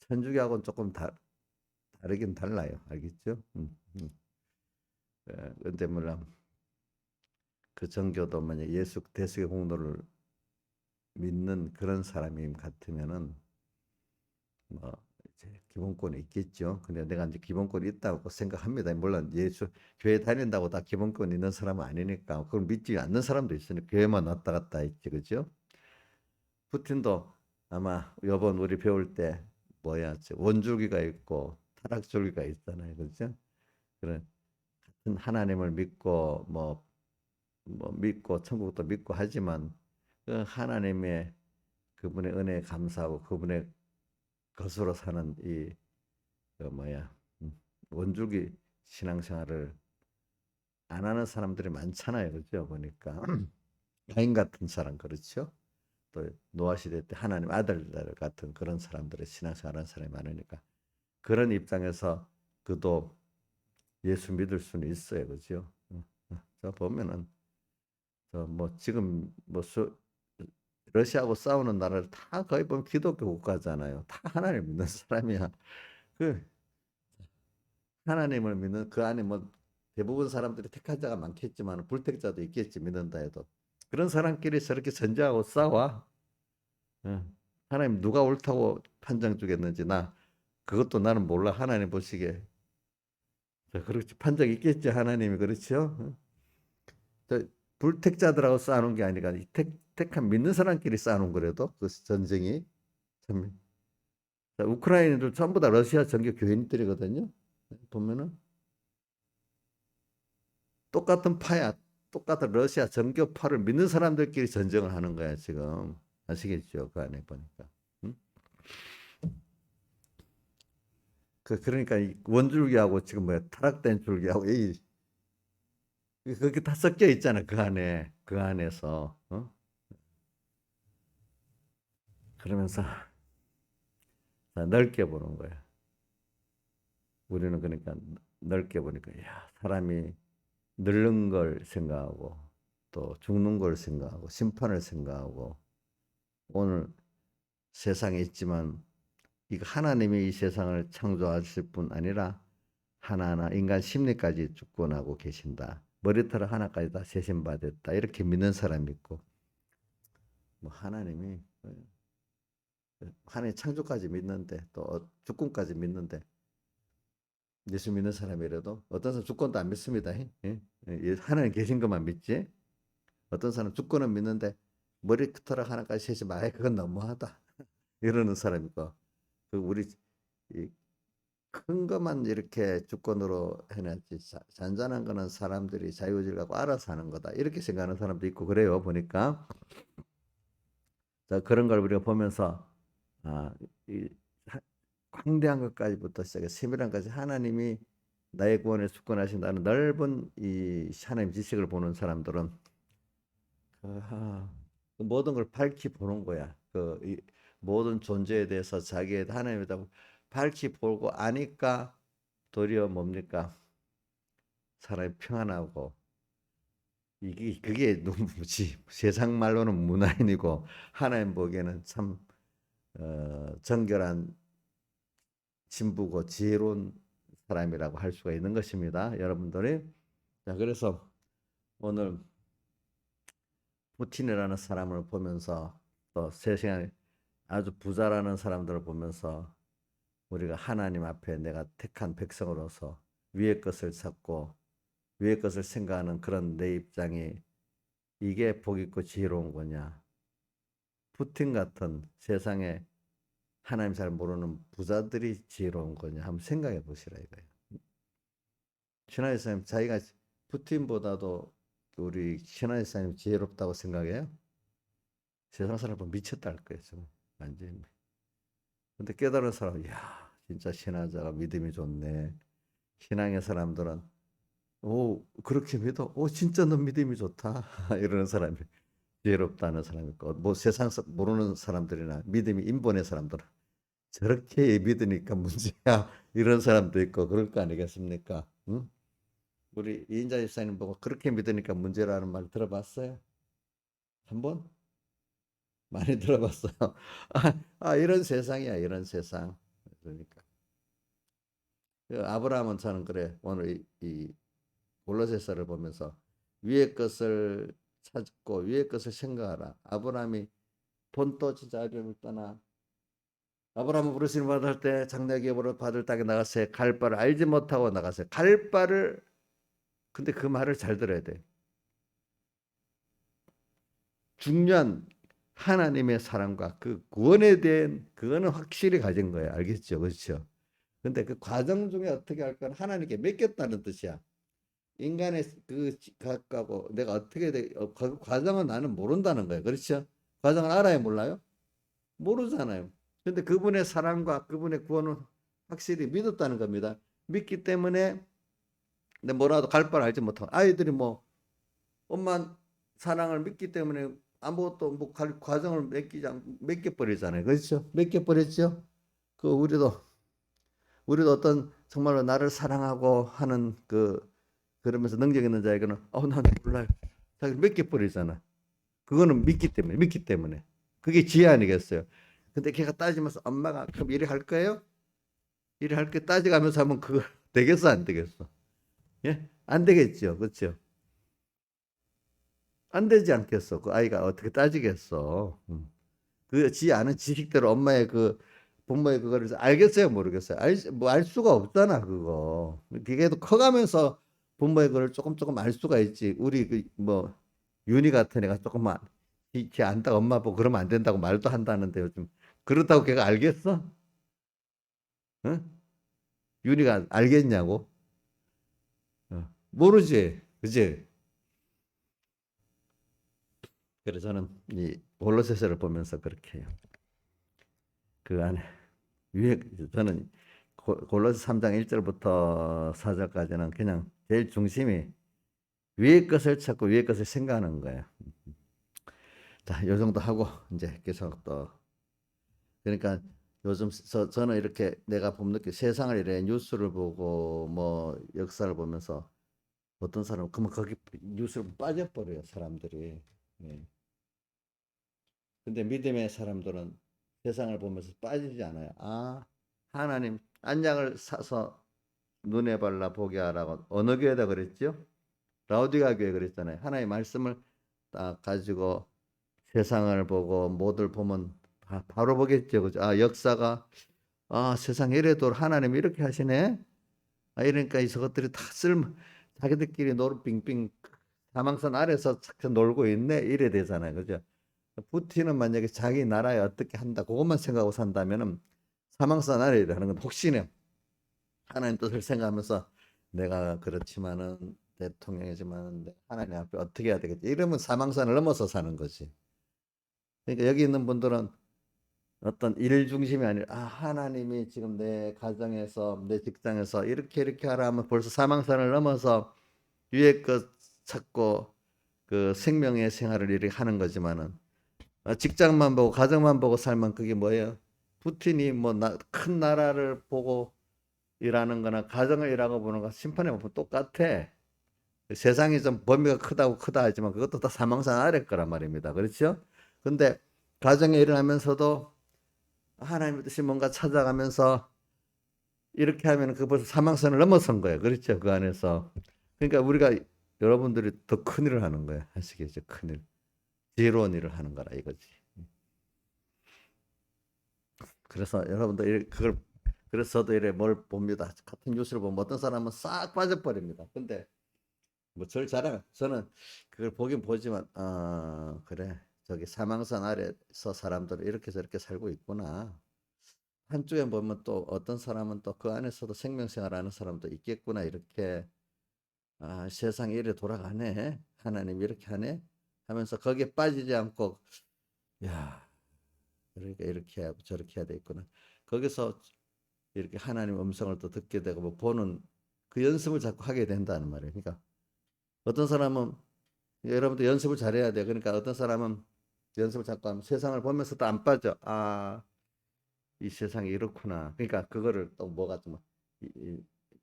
천주교하고는 조금 다르긴 달라요. 알겠죠? 근데 물론 그 정교도 만약 예수 대속의 공로를 믿는 그런 사람이 같으면은 뭐 이제 기본권이 있겠죠. 근데 내가 이제 기본권이 있다고 생각합니다. 물론 예수 교회 다닌다고 다 기본권 있는 사람은 아니니까 그걸 믿지 않는 사람도 있으니까 교회만 왔다 갔다 했지, 그죠? 푸틴도 아마 요번 우리 배울 때 뭐야, 원줄기가 있고 타락줄기가 있잖아요, 그렇죠? 그런 같은 하나님을 믿고 뭐 믿고 천국도 믿고 하지만 그 하나님의 그분의 은혜에 감사하고 그분의 것으로 사는 그 뭐야 원줄기 신앙생활을 안 하는 사람들이 많잖아요, 그렇죠? 보니까 가인 같은 사람 그렇죠? 또 노아 시대 때 하나님 아들들 같은 그런 사람들의 신앙생활하는 사람이 많으니까 그런 입장에서 그도 예수 믿을 수는 있어요, 그렇죠? 저 보면은 저 뭐 지금 러시아하고 싸우는 나라를 다 거의 보면 기독교 국가잖아요. 다 하나님 믿는 사람이야. 그 하나님을 믿는 그 안에 뭐 대부분 사람들이 택한 자가 많겠지만 불택자도 있겠지 믿는다 해도 그런 사람끼리 저렇게 전쟁하고 싸워. 응. 하나님 누가 옳다고 판정 주겠는지 나 그것도 나는 몰라. 하나님 보시기에 그렇지 판정 있겠지 하나님이 그렇죠. 응? 저 불택자들하고 싸우는 게 아니라 택한 믿는 사람끼리 싸우는 거라도 그 전쟁이 참 우크라이나도 전부 다 러시아 정교 교인들이거든요. 보면은 똑같은 파야, 똑같은 러시아 정교파를 믿는 사람들끼리 전쟁을 하는 거야 지금 아시겠죠? 그 안에 보니까. 응? 그러니까 이 원줄기하고 지금 뭐야 타락된 줄기하고 그게 다 섞여 있잖아 그 안에 그 안에서 그러면서 자, 넓게 보는 거야. 우리는 그러니까 넓게 보니까 야 사람이 늙는 걸 생각하고 또 죽는 걸 생각하고 심판을 생각하고 오늘 세상에 있지만 이거 하나님이 이 세상을 창조하실 뿐 아니라 하나하나 인간 심리까지 주권하고 계신다. 머리털 하나까지 다 세신받았다. 이렇게 믿는 사람이 있고 뭐 하나님이 하나님 창조까지 믿는데 또 주권까지 믿는데 예수 믿는 사람이라도 어떤 사람 주권도 안 믿습니다. 예? 예, 하나님 계신 것만 믿지. 어떤 사람 주권은 믿는데 머리털 하나까지 세지 마. 그건 너무하다. 이러는 사람이 있고 그 우리 큰 것만 이렇게 주권으로 해놨지 잔잔한 거는 사람들이 자유의지를 갖고 알아서 하는 거다 이렇게 생각하는 사람도 있고 그래요 보니까 자 그런 걸 우리가 보면서 아, 이 광대한 것까지부터 시작해 세밀한 것까지 하나님이 나의 구원에 주권하신다는 넓은 이 하나님 지식을 보는 사람들은 그 모든 걸 밝히 보는 거야. 모든 존재에 대해서 자기의 하나님에 대해 밝히 보고 아니까 도리어 뭡니까? 사람이 평안하고 이게 그게 누구지? 세상 말로는 문화인이고 하나님 보기에는 참 정결한 진부고 지혜로운 사람이라고 할 수가 있는 것입니다. 여러분들이 자 그래서 오늘 푸틴이라는 사람을 보면서 또 세상에 아주 부자라는 사람들을 보면서 우리가 하나님 앞에 내가 택한 백성으로서 위의 것을 찾고 위의 것을 생각하는 그런 내 입장이 이게 복 있고 지혜로운 거냐? 푸틴 같은 세상에 하나님 잘 모르는 부자들이 지혜로운 거냐? 한번 생각해 보시라 이거예요. 신하의 사님 자기가 푸틴보다도 우리 신하의 사님 지혜롭다고 생각해요? 세상 사람은 미쳤다 할 거예요. 완전히. 근데 깨달은 사람, 야, 진짜 신하자가 믿음이 좋네. 신앙의 사람들은, 오, 그렇게 믿어? 오, 진짜 너 믿음이 좋다. 이러는 사람이 지혜롭다는 사람이 있고, 뭐 세상 모르는 사람들이나 믿음이 인본의 사람들은 저렇게 믿으니까 문제야. 이런 사람도 있고, 그럴 거 아니겠습니까? 응? 우리 이인자 집사님 보고 그렇게 믿으니까 문제라는 말 들어봤어요? 한번? 많이 들어봤어요. 이런 세상이야, 이런 세상. 그러니까. 아브라함은 저는 그래. 오늘 이 골로새서를 보면서 위의 것을 찾고 위의 것을 생각하라. 아브라함이 본토 지자리를 떠나 아브라함은 부르심을 받을 때 장래 기업으로 받을 땅에 나가세 갈 바를 알지 못하고 나가세 갈 바를 근데 그 말을 잘 들어야 돼. 중요한 하나님의 사랑과 그 구원에 대한 그거는 확실히 가진 거예요. 알겠죠? 그렇죠? 근데 그 과정 중에 어떻게 할 건 하나님께 맡겼다는 뜻이야. 인간의 그 각하고 내가 어떻게 그 과정은 나는 모른다는 거예요. 그렇죠? 과정을 알아야 몰라요? 모르잖아요. 근데 그분의 사랑과 그분의 구원은 확실히 믿었다는 겁니다. 믿기 때문에 근데 뭐라도 갈 바를 알지 못하고 아이들이 뭐 엄마 사랑을 믿기 때문에 아무것도 뭐 과정을 맡겨버리잖아요. 그렇죠? 맡겨버렸죠? 그 우리도 어떤 정말로 나를 사랑하고 하는 그러면서 능력 있는 자에게는 난 몰라요. 자기 맡겨버리잖아. 그거는 믿기 때문에. 그게 지혜 아니겠어요? 근데 걔가 따지면서 엄마가 그럼 이래 할 거예요? 이래 할게 따져가면서 하면 그거 되겠어 안 되겠어? 예? 안 되겠죠. 그렇죠? 안 되지 않겠어. 그 아이가 어떻게 따지겠어. 지 아는 지식대로 엄마의 부모의 그거를 알겠어요, 모르겠어요. 뭐 알 수가 없잖아, 그거. 그게도 커가면서 부모의 그걸 조금 알 수가 있지. 우리 뭐 윤희 같은 애가 조금만 걔 안다 엄마 보고 그러면 안 된다고 말도 한다는데 요즘 그렇다고 걔가 알겠어? 응? 윤희가 알겠냐고? 모르지, 그지? 그래서 저는 이 골로새서를 보면서 그렇게 해요. 그 안에 위에 저는 골로새 3장 1절부터 4절까지는 그냥 제일 중심이 위의 것을 찾고 위의 것을 생각하는 거예요. 자, 요 정도 하고 이제 계속 또 그러니까 요즘 저는 이렇게 내가 보면 느끼 세상을 이래 뉴스를 보고 뭐 역사를 보면서 어떤 사람은 그러면 거기 뉴스를 빠져버려요, 사람들이. 예. 근데 믿음의 사람들은 세상을 보면서 빠지지 않아요. 하나님 안장을 사서 눈에 발라 보게 하라고 어느 교회다 그랬죠? 라우디가 교회 그랬잖아요. 하나님의 말씀을 딱 가지고 세상을 보고 뭐들 보면 바로 보겠죠. 그죠? 역사가 세상 이래도 하나님 이렇게 하시네. 이러니까 이것들이 다 자기들끼리 빙빙 사망선 아래서 놀고 있네. 이래 되잖아요. 그죠? 푸틴은 만약에 자기 나라에 어떻게 한다 그것만 생각하고 산다면은 사망선 아래에 하는 건 혹시나 하나님 뜻을 생각하면서 내가 그렇지만은 대통령이지만 하나님 앞에 어떻게 해야 되겠지 이러면 사망선을 넘어서 사는 거지. 그러니까 여기 있는 분들은 어떤 일 중심이 아니라 하나님이 지금 내 가정에서 내 직장에서 이렇게 하라 하면 벌써 사망선을 넘어서 위의 것 찾고 그 생명의 생활을 이렇게 하는 거지만은 직장만 보고 가정만 보고 살면 그게 뭐예요? 푸틴이 뭐 큰 나라를 보고 일하는 거나 가정을 일하고 보는 거 심판에 보면 똑같아. 세상이 좀 범위가 크다 하지만 그것도 다 사망선 아래 거란 말입니다. 그렇죠? 근데 가정에 일하면서도 하나님의 뜻이 뭔가 찾아가면서 이렇게 하면 그 벌써 사망선을 넘어선 거예요. 그렇죠? 그 안에서. 그러니까 우리가 여러분들이 더 큰일을 하는 거예요. 아시겠죠? 큰일. 지혜로운 일을 하는 거라 이거지. 그래서 여러분들 그걸 그래서 저도 이래 뭘 봅니다. 같은 뉴스를 보면 어떤 사람은 싹 빠져버립니다. 근데 뭐 저는 그걸 보긴 보지만 그래 저기 사망선 아래서 사람들은 이렇게 저렇게 살고 있구나. 한쪽에 보면 또 어떤 사람은 또 그 안에서도 생명생활하는 사람도 있겠구나 이렇게 세상이 이래 돌아가네 하나님 이렇게 하네 하면서 거기에 빠지지 않고 야 그러니까 이렇게 해야 저렇게 해야 되겠구나 거기서 이렇게 하나님 음성을 또 듣게 되고 뭐 보는 그 연습을 자꾸 하게 된다는 말이에요. 그러니까 어떤 사람은 여러분도 연습을 잘해야 돼요. 그러니까 어떤 사람은 연습을 자꾸 하면 세상을 보면서도 안 빠져. 이 세상이 이렇구나. 그러니까 그거를 또 뭐가 좀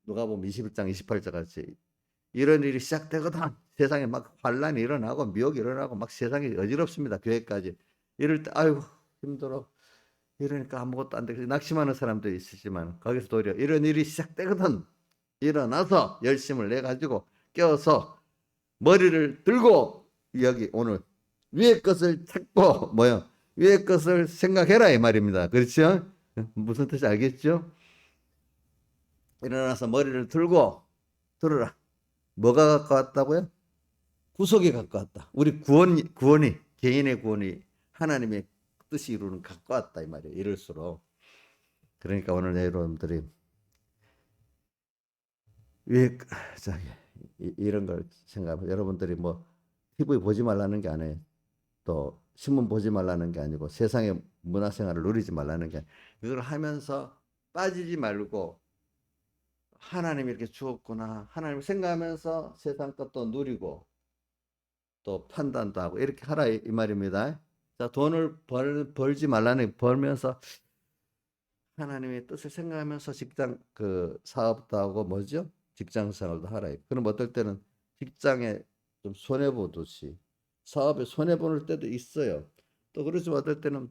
누가 보면 21장 28절 같이 이런 일이 시작되거든. 세상에 막 환란이 일어나고 미혹이 일어나고 막 세상이 어지럽습니다. 교회까지. 이럴 때 아이고 힘들어. 이러니까 아무것도 안 되고 낙심하는 사람도 있으지만 거기서 도리어 이런 일이 시작되거든. 일어나서 열심을 내 가지고 깨어서 머리를 들고 여기 오늘 위의 것을 찾고 뭐요? 위의 것을 생각해라 이 말입니다. 그렇죠? 무슨 뜻인지 알겠죠? 일어나서 머리를 들고 들어라. 뭐가 갖고 왔다고요? 구속이 갖고 왔다. 우리 구원이 개인의 구원이 하나님의 뜻이 이루는 갖고 왔다 이 말이에요. 이럴수록. 그러니까 오늘 여러분들이 왜 저기 이런 걸 생각하면 여러분들이 뭐 TV 보지 말라는 게 아니에요. 또 신문 보지 말라는 게 아니고 세상의 문화생활을 누리지 말라는 게 아니에요. 이걸 하면서 빠지지 말고 하나님이 이렇게 주었구나. 하나님을 생각하면서 세상 것도 누리고 또 판단도 하고 이렇게 하라 이 말입니다. 자, 돈을 벌지 말라는 벌면서 하나님의 뜻을 생각하면서 직장 그 사업도 하고 뭐죠? 직장 생활도 하라. 그럼 어떨 때는 직장에 좀 손해 보듯이 사업에 손해 보는 때도 있어요. 또 그렇지만 어떨 때는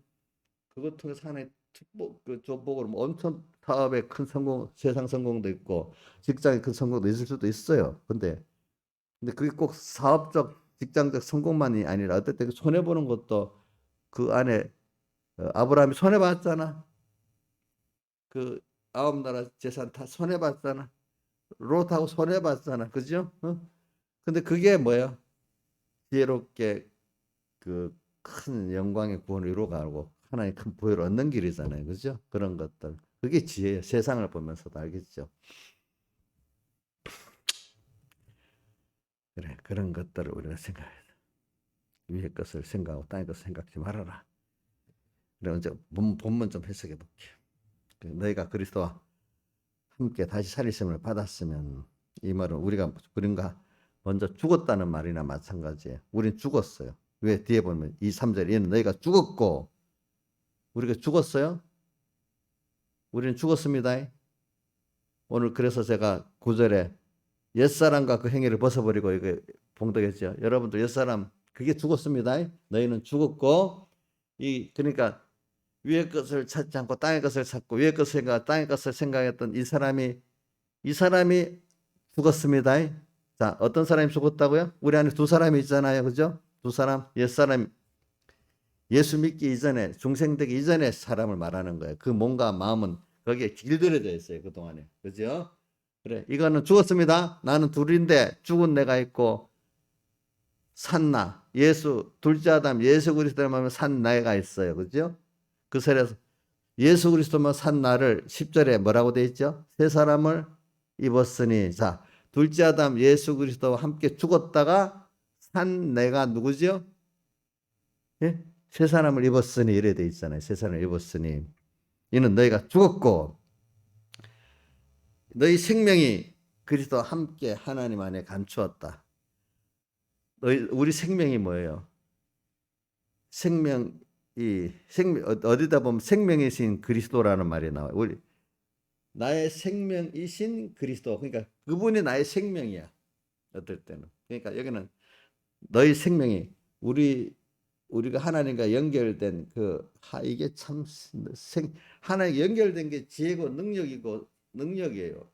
그것 통해서 하나의 축복 그 조복으로 뭐 엄청 사업에 큰 성공, 세상 성공도 있고 직장에 큰 성공도 있을 수도 있어요. 근데 그게 꼭 사업적 직장적 성공만이 아니라 어떨 때 손해 보는 것도 그 안에 아브라함이 손해 봤잖아. 그 아홉 나라 재산 다 손해 봤잖아. 롯하고 손해 봤잖아. 그죠? 어? 근데 그게 뭐야? 지혜롭게 그 큰 영광의 구원을 이루어가고 하나님 큰 부여를 얻는 길이잖아요. 그죠? 그런 것들. 그게 지혜예요. 세상을 보면서도 알겠죠? 그래, 그런 것들을 우리가 생각해야 돼. 위의 것을 생각하고 땅의 것을 생각지 말아라. 그래, 이제 본문 좀 해석해 볼게요. 너희가 그리스도와 함께 다시 살리심을 받았으면 이 말은 우리가 그런가 먼저 죽었다는 말이나 마찬가지예요. 우린 죽었어요. 왜 뒤에 보면 2, 3절 얘는 너희가 죽었고 우리가 죽었어요? 우리는 죽었습니다. 오늘 그래서 제가 9절에 옛사람과 그 행위를 벗어버리고 이거 봉독했죠. 여러분들 옛사람 그게 죽었습니다. 너희는 죽었고 그러니까 위의 것을 찾지 않고 땅의 것을 찾고 위의 것을 생각 땅의 것을 생각했던 이 사람이 죽었습니다. 자, 어떤 사람이 죽었다고요? 우리 안에 두 사람이 있잖아요. 그죠? 두 사람, 옛사람 예수 믿기 이전에 중생되기 이전에 사람을 말하는 거예요. 그 몸과 마음은 거기에 길들여져 있어요. 그동안에. 그죠? 그래. 이거는 죽었습니다. 나는 둘인데 죽은 내가 있고 산 나. 예수 둘째 아담 예수 그리스도를 말하면 산 나가 있어요. 그죠? 그 설에서 예수 그리스도만 산 나를 10절에 뭐라고 돼 있죠? 새 사람을 입었으니 자 둘째 아담 예수 그리스도와 함께 죽었다가 산 내가 누구죠? 예? 새 사람을 입었으니 이래 돼 있잖아요. 새 사람을 입었으니 이는 너희가 죽었고 너희 생명이 그리스도와 함께 하나님 안에 감추었다. 우리 생명이 뭐예요? 생명 어디다 보면 생명이신 그리스도라는 말이 나와요. 우리 나의 생명이신 그리스도. 그러니까 그분이 나의 생명이야. 어떨 때는. 그러니까 여기는 너희 생명이 우리가 하나님과 연결된 이게 참 하나님과 연결된 게 지혜고 능력이에요.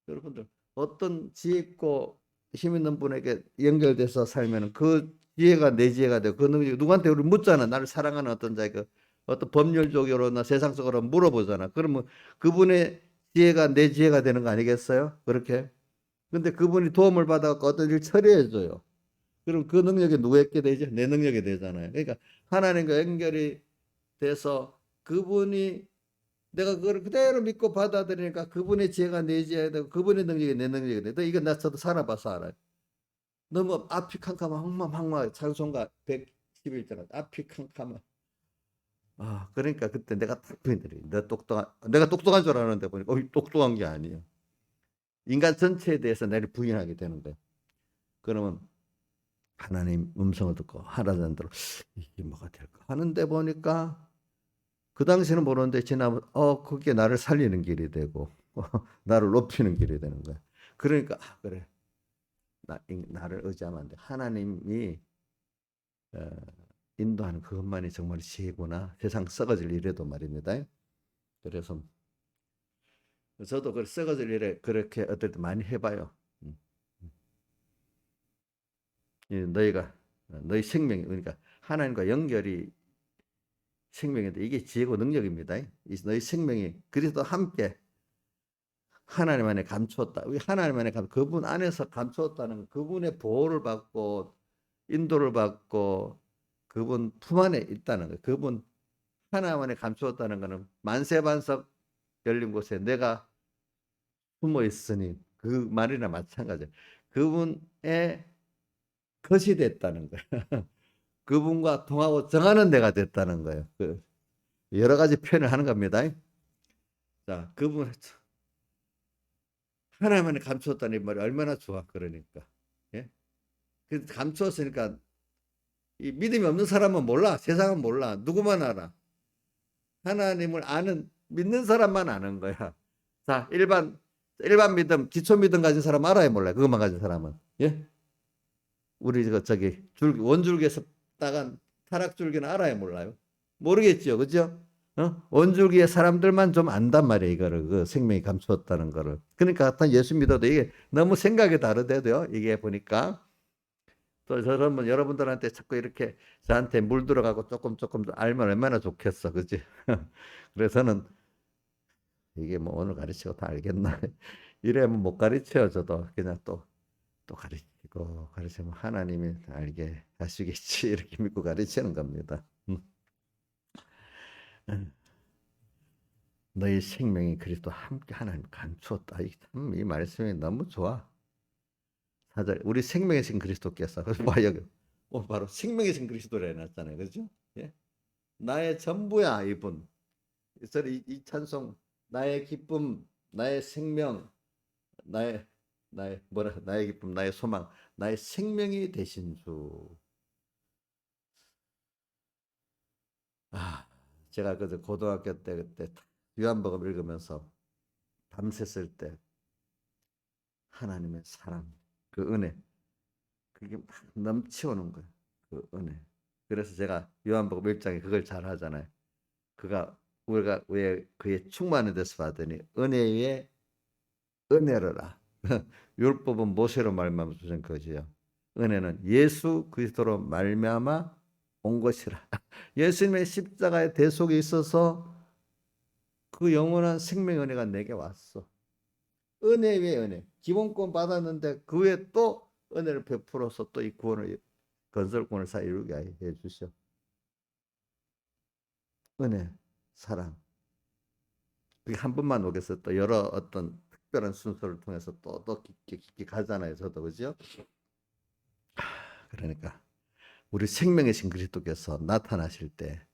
여러분들 어떤 지혜 있고 힘 있는 분에게 연결돼서 살면 그 지혜가 내 지혜가 되고 그 능력이 누구한테 우리 묻잖아. 나를 사랑하는 어떤 자가 어떤 법률적으로나 세상적으로 물어보잖아. 그러면 그분의 지혜가 내 지혜가 되는 거 아니겠어요? 그렇게. 근데 그분이 도움을 받아서 어떤 일 처리해 줘요. 그럼 그 능력이 누구에게 되죠? 내 능력이 되잖아요. 그러니까 하나님과 연결이 돼서 그분이 내가 그걸 그대로 믿고 받아들이니까 그분의 지혜가 내 지혜가 되고 그분의 능력이 내 능력이 돼. 이건 저도 살아봐서 알아요. 너무 앞이 캄캄한 황망 찬송가 111장 앞이 캄캄한 그러니까 그때 내가 딱 보이더래. 내가 똑똑한 줄 알았는데 보니까 똑똑한 게 아니에요. 인간 전체에 대해서 나를 부인하게 되는 거예요. 그러면 하나님 음성을 듣고 하라는 대로 이게 뭐가 될까 하는데 보니까 그 당시는 모르는데 지나면 그게 나를 살리는 길이 되고 나를 높이는 길이 되는 거야. 그러니까 그래 나를 의지하면 안 돼. 하나님이 인도하는 그것만이 정말 지혜구나. 세상 썩어질 일에도 말입니다. 그래서 저도 그 썩어질 일에 그렇게 어떨 때 많이 해봐요. 너희 생명이 그러니까 하나님과 연결이 생명인데 이게 지혜고 능력입니다. 너희 생명이 그리스도 함께 하나님 안에 감추었다. 하나님 안에 그분 안에서 감추었다는 그분의 보호를 받고 인도를 받고 그분 품 안에 있다는 거예요. 그분 하나님 안에 감추었다는 것은 만세반석 열린 곳에 내가 숨어 있으니 그 말이나 마찬가지예요. 그분의 것이 됐다는 거예요. 그분과 통하고 정하는 내가 됐다는 거예요. 여러 가지 표현을 하는 겁니다. 자, 그분 하나님 안에 감추었다는 말이 얼마나 좋아. 그러니까 예? 그 감추었으니까 이 믿음이 없는 사람은 몰라. 세상은 몰라. 누구만 알아. 하나님을 아는 믿는 사람만 아는 거야. 자, 일반 믿음, 기초 믿음 가진 사람 알아요, 몰라요? 그것만 가진 사람은. 예? 우리 저기 원줄기에서 따간 타락줄기는 알아요, 몰라요? 모르겠죠, 그죠? 원줄기의 사람들만 좀 안단 말이에요, 이거를. 그 생명이 감추었다는 거를. 그러니까 예수 믿어도 이게 너무 생각이 다르대도요, 이게 보니까. 또 저는 여러분들한테 자꾸 이렇게 저한테 물 들어가고 조금 알면 얼마나 좋겠어, 그지? 그래서는 이게 뭐 오늘 가르치고 다 알겠나? 이래면 못 가르쳐요, 저도. 그냥 또 가르치면 하나님이 알게 하시겠지. 이렇게 믿고 가르치는 겁니다. 너희 생명이 그리스도 함께 하나님 감추었다. 이 말씀이 너무 좋아. 사절 우리 생명이신 그리스도께서 봐 여기 바로 생명이신 그리스도라 해놨잖아요, 그렇죠? 예? 나의 전부야 이분. 이 찬송 나의 기쁨, 나의 생명, 나의 기쁨, 나의 소망, 나의 생명이 되신 주. 제가 그 고등학교 때 그때 요한복음 읽으면서 밤샜을 때 하나님의 사랑, 그 은혜, 그게 막 넘치오는 거예요. 그 은혜. 그래서 제가 요한복음 1장에 그걸 잘 하잖아요. 우리가 왜 그의 충만한 데서 받으니 은혜에 은혜로라. 율법은 모세로 말미암아 주신 거지요. 은혜는 예수 그리스도로 말미암아 온 것이라. 예수님의 십자가의 대속에 있어서 그 영원한 생명 은혜가 내게 왔어. 은혜 위에 은혜. 기본권 받았는데 그 외에 또 은혜를 베풀어서 또 이 구원을 건설권을 사 이루게 해 주셔. 은혜, 사랑. 그게 한 번만 오겠어. 또 여러 어떤 특별한 순서를 통해서 또 깊게 가잖아요. 저도 그죠? 그러니까 우리 생명이신 그리스도께서 나타나실 때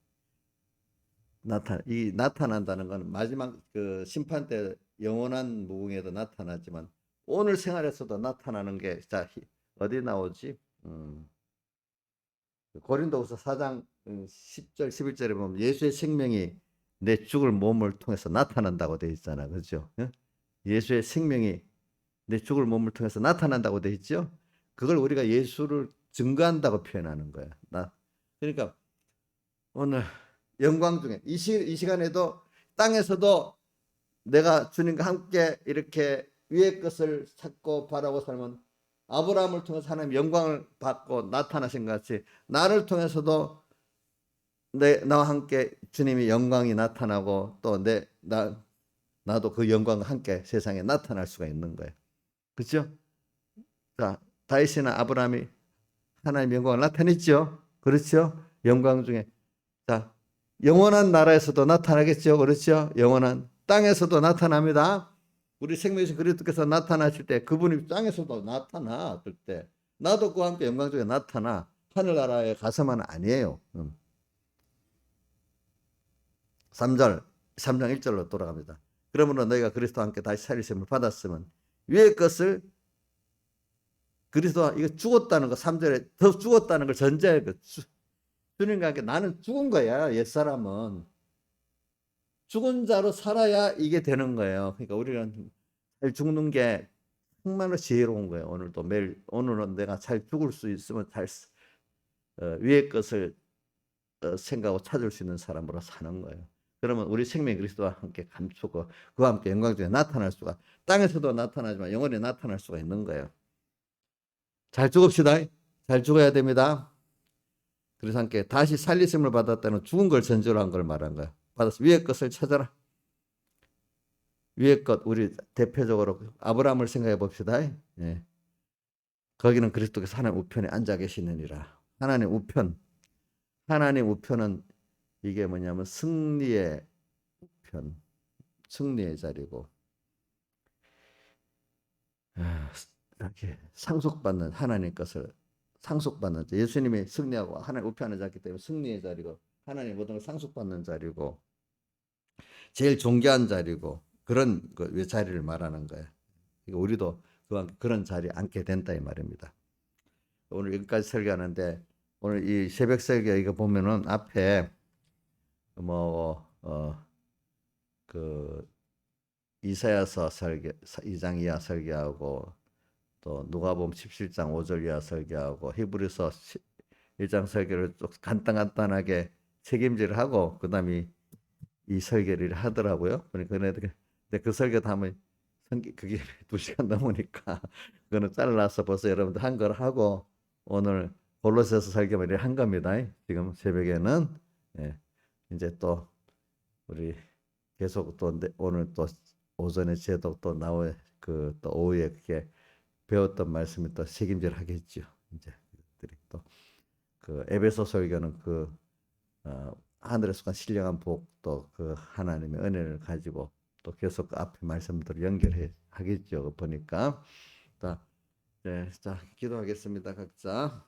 나타난다는 것은 마지막 그 심판 때 영원한 무궁에도 나타나지만 오늘 생활에서도 나타나는 게 어디 나오지? 고린도후서 4장 10절 11절에 보면 예수의 생명이 내 죽을 몸을 통해서 나타난다고 되어 있잖아. 그렇죠? 예수의 생명이 내 죽을 몸을 통해서 나타난다고 되어 있죠. 그걸 우리가 예수를 증거한다고 표현하는 거야. 그러니까 오늘 영광 중에 이 시간에도 땅에서도 내가 주님과 함께 이렇게 위의 것을 찾고 바라고 살면 아브라함을 통해서 하나님 영광을 받고 나타나신 것 같이 나를 통해서도 나와 함께 주님의 영광이 나타나고 또 나도 그 영광과 함께 세상에 나타날 수가 있는 거예요. 그렇죠? 자, 다윗이나 아브라함이 하나님의 영광을 나타냈죠. 그렇죠? 영광 중에 자, 영원한 나라에서도 나타나겠죠. 그렇죠? 영원한 땅에서도 나타납니다. 우리 생명이신 그리스도께서 나타나실 때 그분이 땅에서도 나타나. 그때 나도 그와 함께 영광 중에 나타나. 하늘나라에 가서만 아니에요. 3장 1절로 돌아갑니다. 그러므로 너희가 그리스도와 함께 다시 살리심을 받았으면 위의 것을 그리스도와 이거 죽었다는 거 3절에 더 죽었다는 걸 전제해. 주님과 함께 나는 죽은 거야. 옛사람은 죽은 자로 살아야 이게 되는 거예요. 그러니까 우리는 잘 죽는 게 정말로 지혜로운 거예요. 오늘은 내가 잘 죽을 수 있으면 위의 것을 생각하고 찾을 수 있는 사람으로 사는 거예요. 그러면 우리 생명 그리스도와 함께 감추고 그와 함께 영광 중에 나타날 수가 땅에서도 나타나지만 영원히 나타날 수가 있는 거예요. 잘 죽읍시다. 잘 죽어야 됩니다. 그래서 함께 다시 살리심을 받았다는 죽은 걸 전제로 한 걸 말한 거야. 받아서 위의 것을 찾아라. 위의 것 우리 대표적으로 아브라함을 생각해 봅시다. 예. 거기는 그리스도께서 하나님 우편에 앉아 계시느니라. 하나님 우편 하나님 우편은 이게 뭐냐면 승리의 우편, 승리의 자리고, 이렇게 상속받는 하나님 것을 상속받는 자. 예수님이 승리하고 하나님 우편에 앉았기 때문에 승리의 자리고, 하나님 모든 걸 상속받는 자리고, 제일 존귀한 자리고, 그런 그 자리를 말하는 거예요. 우리도 그런 자리에 앉게 된다 이 말입니다. 오늘 여기까지 설교하는데, 오늘 이 새벽 설교 이거 보면은 앞에 그 이사야서 설교 2장 이하 설교하고, 또 누가복음 17장 5절 이하 설교하고, 히브리서 1장 설교를 좀 간단하게 책임질 하고 그다음에 이 설교를 하더라고요. 그러니까 근데 그 설교도 하면 그게 2시간 넘으니까 그거는 잘라서 벌써 여러분들 한 걸 하고 오늘 골로새서 설교만 한 겁니다. 지금 새벽에는. 예. 이제 또 우리 계속 또 오늘 또 오전에 제독 또 나오 또 오후에 그게 배웠던 말씀이 또 책임질 하겠죠. 이제 또 그 에베소 설교는 하늘에서 간 신령한 복 또 그 하나님의 은혜를 가지고 또 계속 그 앞에 말씀들을 연결해 하겠죠. 보니까 자, 네, 자 기도하겠습니다. 각자.